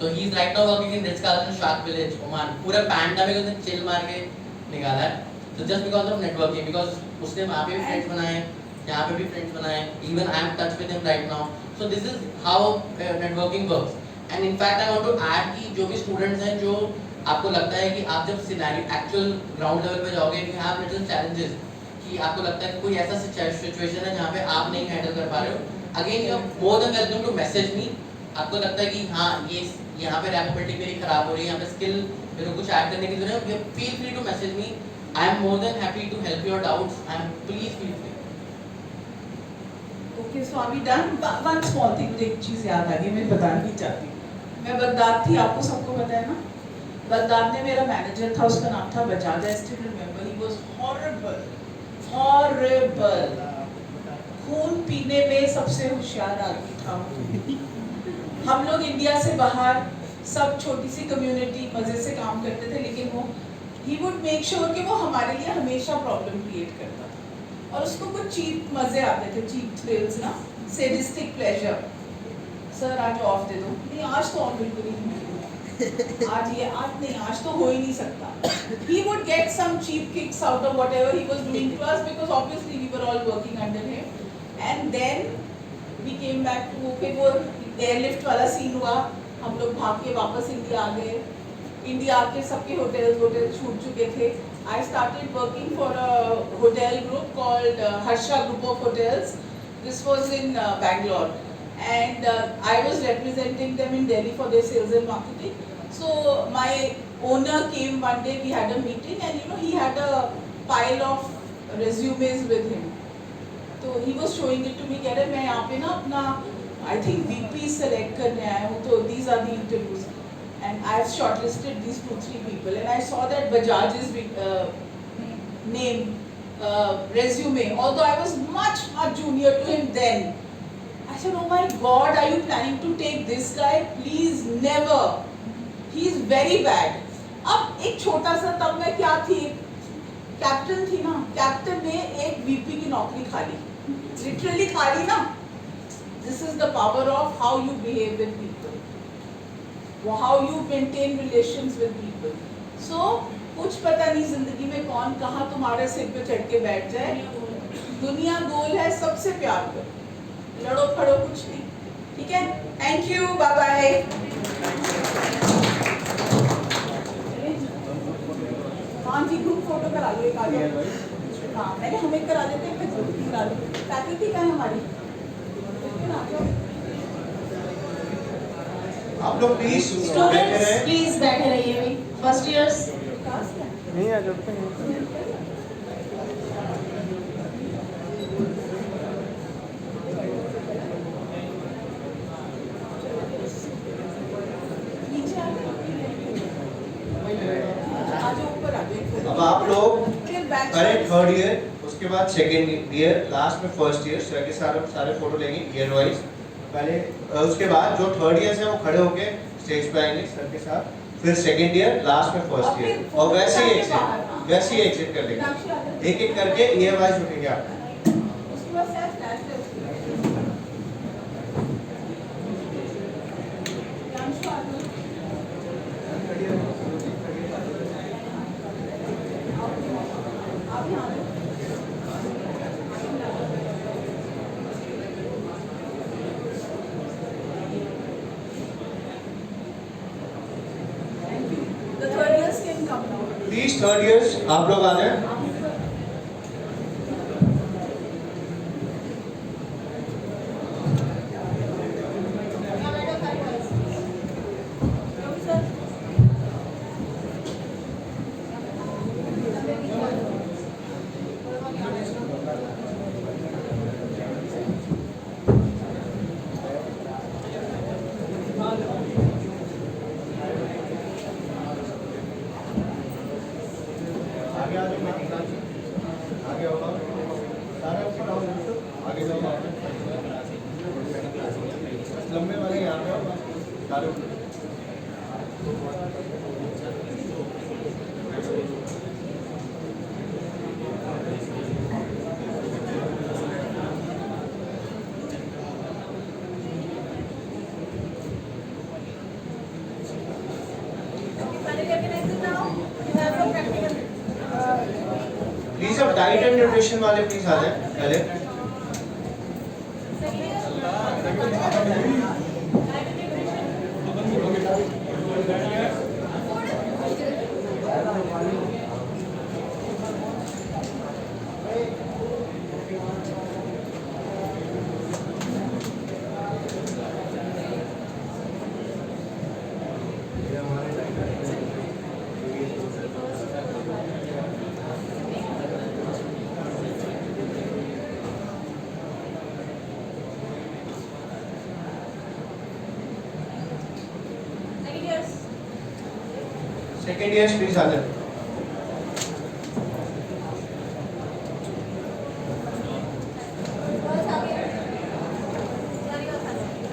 So he is right now working in Ritz-Carlton Shark Village, Oman. पूरा pandemic उसने chill मार के निकाला है. So just because of networking, because उसने वहाँ पे भी फ्रेंड्स बनाए, यहाँ पे भी फ्रेंड्स बनाए. Even I am in touch with him right now. So this is how networking works. And in fact I want to add कि जो भी students हैं जो आपको लगता है कि आप जब सिनेरियो एक्चुअल ग्राउंड लेवल पे जाओगे, you have little challenges कि आपको लगता है कि कोई ऐसा सिचुएशन है जहाँ पे आप नहीं हैंडल कर पा रहे हो. Again you are more than welcome to message me. आपको लगता है कि हाँ ये यहाँ पे रैपेबिलिटी मेरी खराब हो रही है, यहाँ पे स्किल मेरे को कुछ ऐड करने की जरूरत है, feel free to message me. I am more than happy to help your doubts. Please feel free. Okay, so are we done? One small thing, मुझे एक चीज़ याद आ गई, मैं बताना नहीं चाहती. मैं बगदाद थी, आपको सबको पता है ना? बगदाद में मेरा मैनेजर था, उसका नाम था Bajaj. I still remember. He was horrible. खून पीने में सबसे होशियार आदमी था. हम लोग इंडिया से बाहर सब छोटी सी कम्युनिटी मजे से काम करते थे, लेकिन वो he would make sure कि वो हमारे लिए हमेशा प्रॉब्लम क्रिएट करता था. और उसको कुछ चीप मजे आते थे, चीप थ्रिल्स ना, सैडिस्टिक प्लेजर. सर आज ऑफ दे दो. नहीं आज तो ऑफ बिल्कुल ही नहीं, आज तो हो ही नहीं सकता. He would get some cheap kicks out of whatever he was doing to us, because obviously we were all working under him. And then we came back to, फिर वो एयरलिफ्ट वाला सीन हुआ, हम लोग भाग के वापस इंडिया आ गए. इंडिया आके सबके होटल छूट चुके थे. I started working for a hotel group called Harsha Group of Hotels. This was in Bangalore, and I was representing them in Delhi for their sales and marketing. So my owner came one day, we had a meeting, and he had a pile of resumes with him. So he was showing it to me, कह रहे मैं यहाँ पे ना अपना I think VP select करने आया हूँ, तो these are the interviews, and I have shortlisted these 2-3 people, and I saw that Bajaj's name, resume, although I was much junior to him then. I said, oh my God, are you planning to take this guy? Please never. He is very bad. अब एक छोटा सा, तब मैं क्या थी, captain थी ना, कैप्टन ने एक वीपी की नौकरी खाली, लिटरली खाली ना. This is the power of how you behave with people, how you maintain relations with people. So कुछ पता नहीं जिंदगी में कौन कहाँ तुम्हारे सिर पे चढ़ के बैठ जाए. दुनिया गोल है, सबसे प्यार करो, लड़ो फड़ो कुछ नहीं. ठीक है? Thank you, bye bye. हाँ जी, ग्रुप फोटो करा लो एक आगे. हाँ, मैंने हमें करा देते हैं, फिर ग्रुप करा लो. फैकल्टी का है हमारी. आप लोग प्लीज स्टूडेंट्स प्लीज बैठे रहिए. भाई फर्स्ट ईयर्स नहीं आ जाते हैं. अब आप लोग करें थर्ड ईयर, उसके बाद सेकेंड ईयर, लास्ट में फर्स्ट ईयर, सर के सारे फोटो लेंगे ईयर वाइज पहले. उसके बाद जो थर्ड ईयर है वो खड़े होके स्टेज पे आएंगे सर के साथ. फिर सेकेंड ईयर, लास्ट में फर्स्ट ईयर, और वैसे ही एग्जिट कर लेंगे. एक एक करके ईयर वाइज उठेंगे आप. यहाँ पे। The third years can come now. Please third years आप लोग आ जाए। Yogi sir. आगे आ जाओ, आगे आओ, सारे आगे जाओ, लंबे वाले यहाँ पे आओ, सारे प्लीज अब डाइट एंड न्यूट्रिशन वाले प्लीज आ जाए पहले। सेकेंड ईयर प्लीज आ जाए।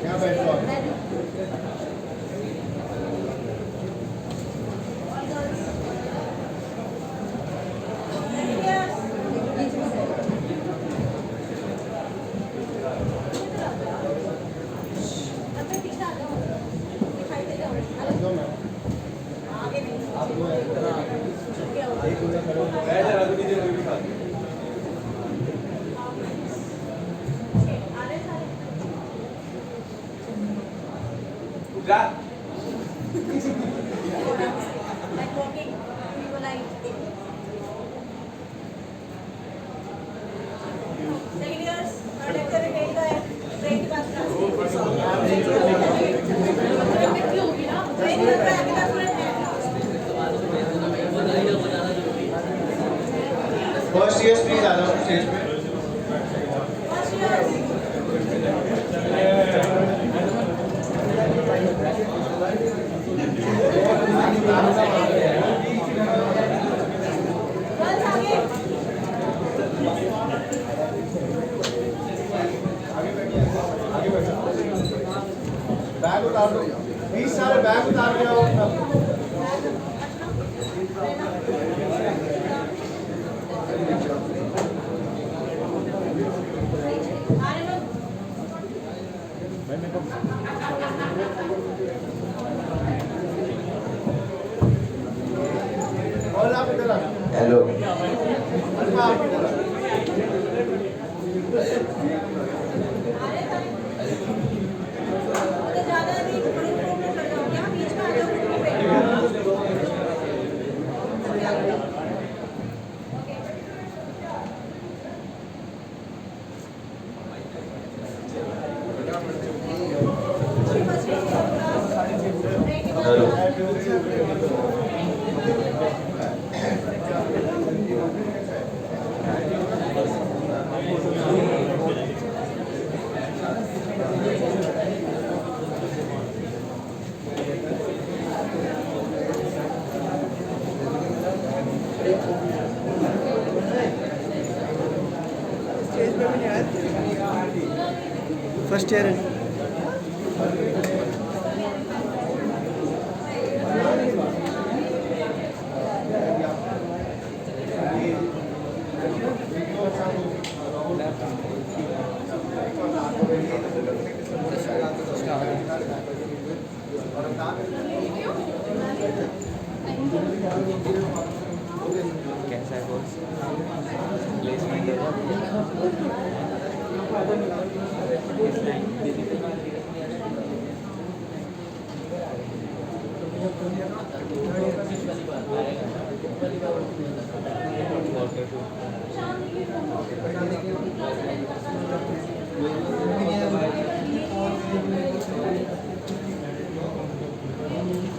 यहाँ बैठो आप। फर्स्ट ईयर प्लीज आ जाओ स्टेज पे। बैग उतार दो प्लीज, सारे बैग उतार के आओ। और आप इधर आ। हेलो आप इधर आ। फर्स्ट ईयर कैसा है कोर्स? Thank you.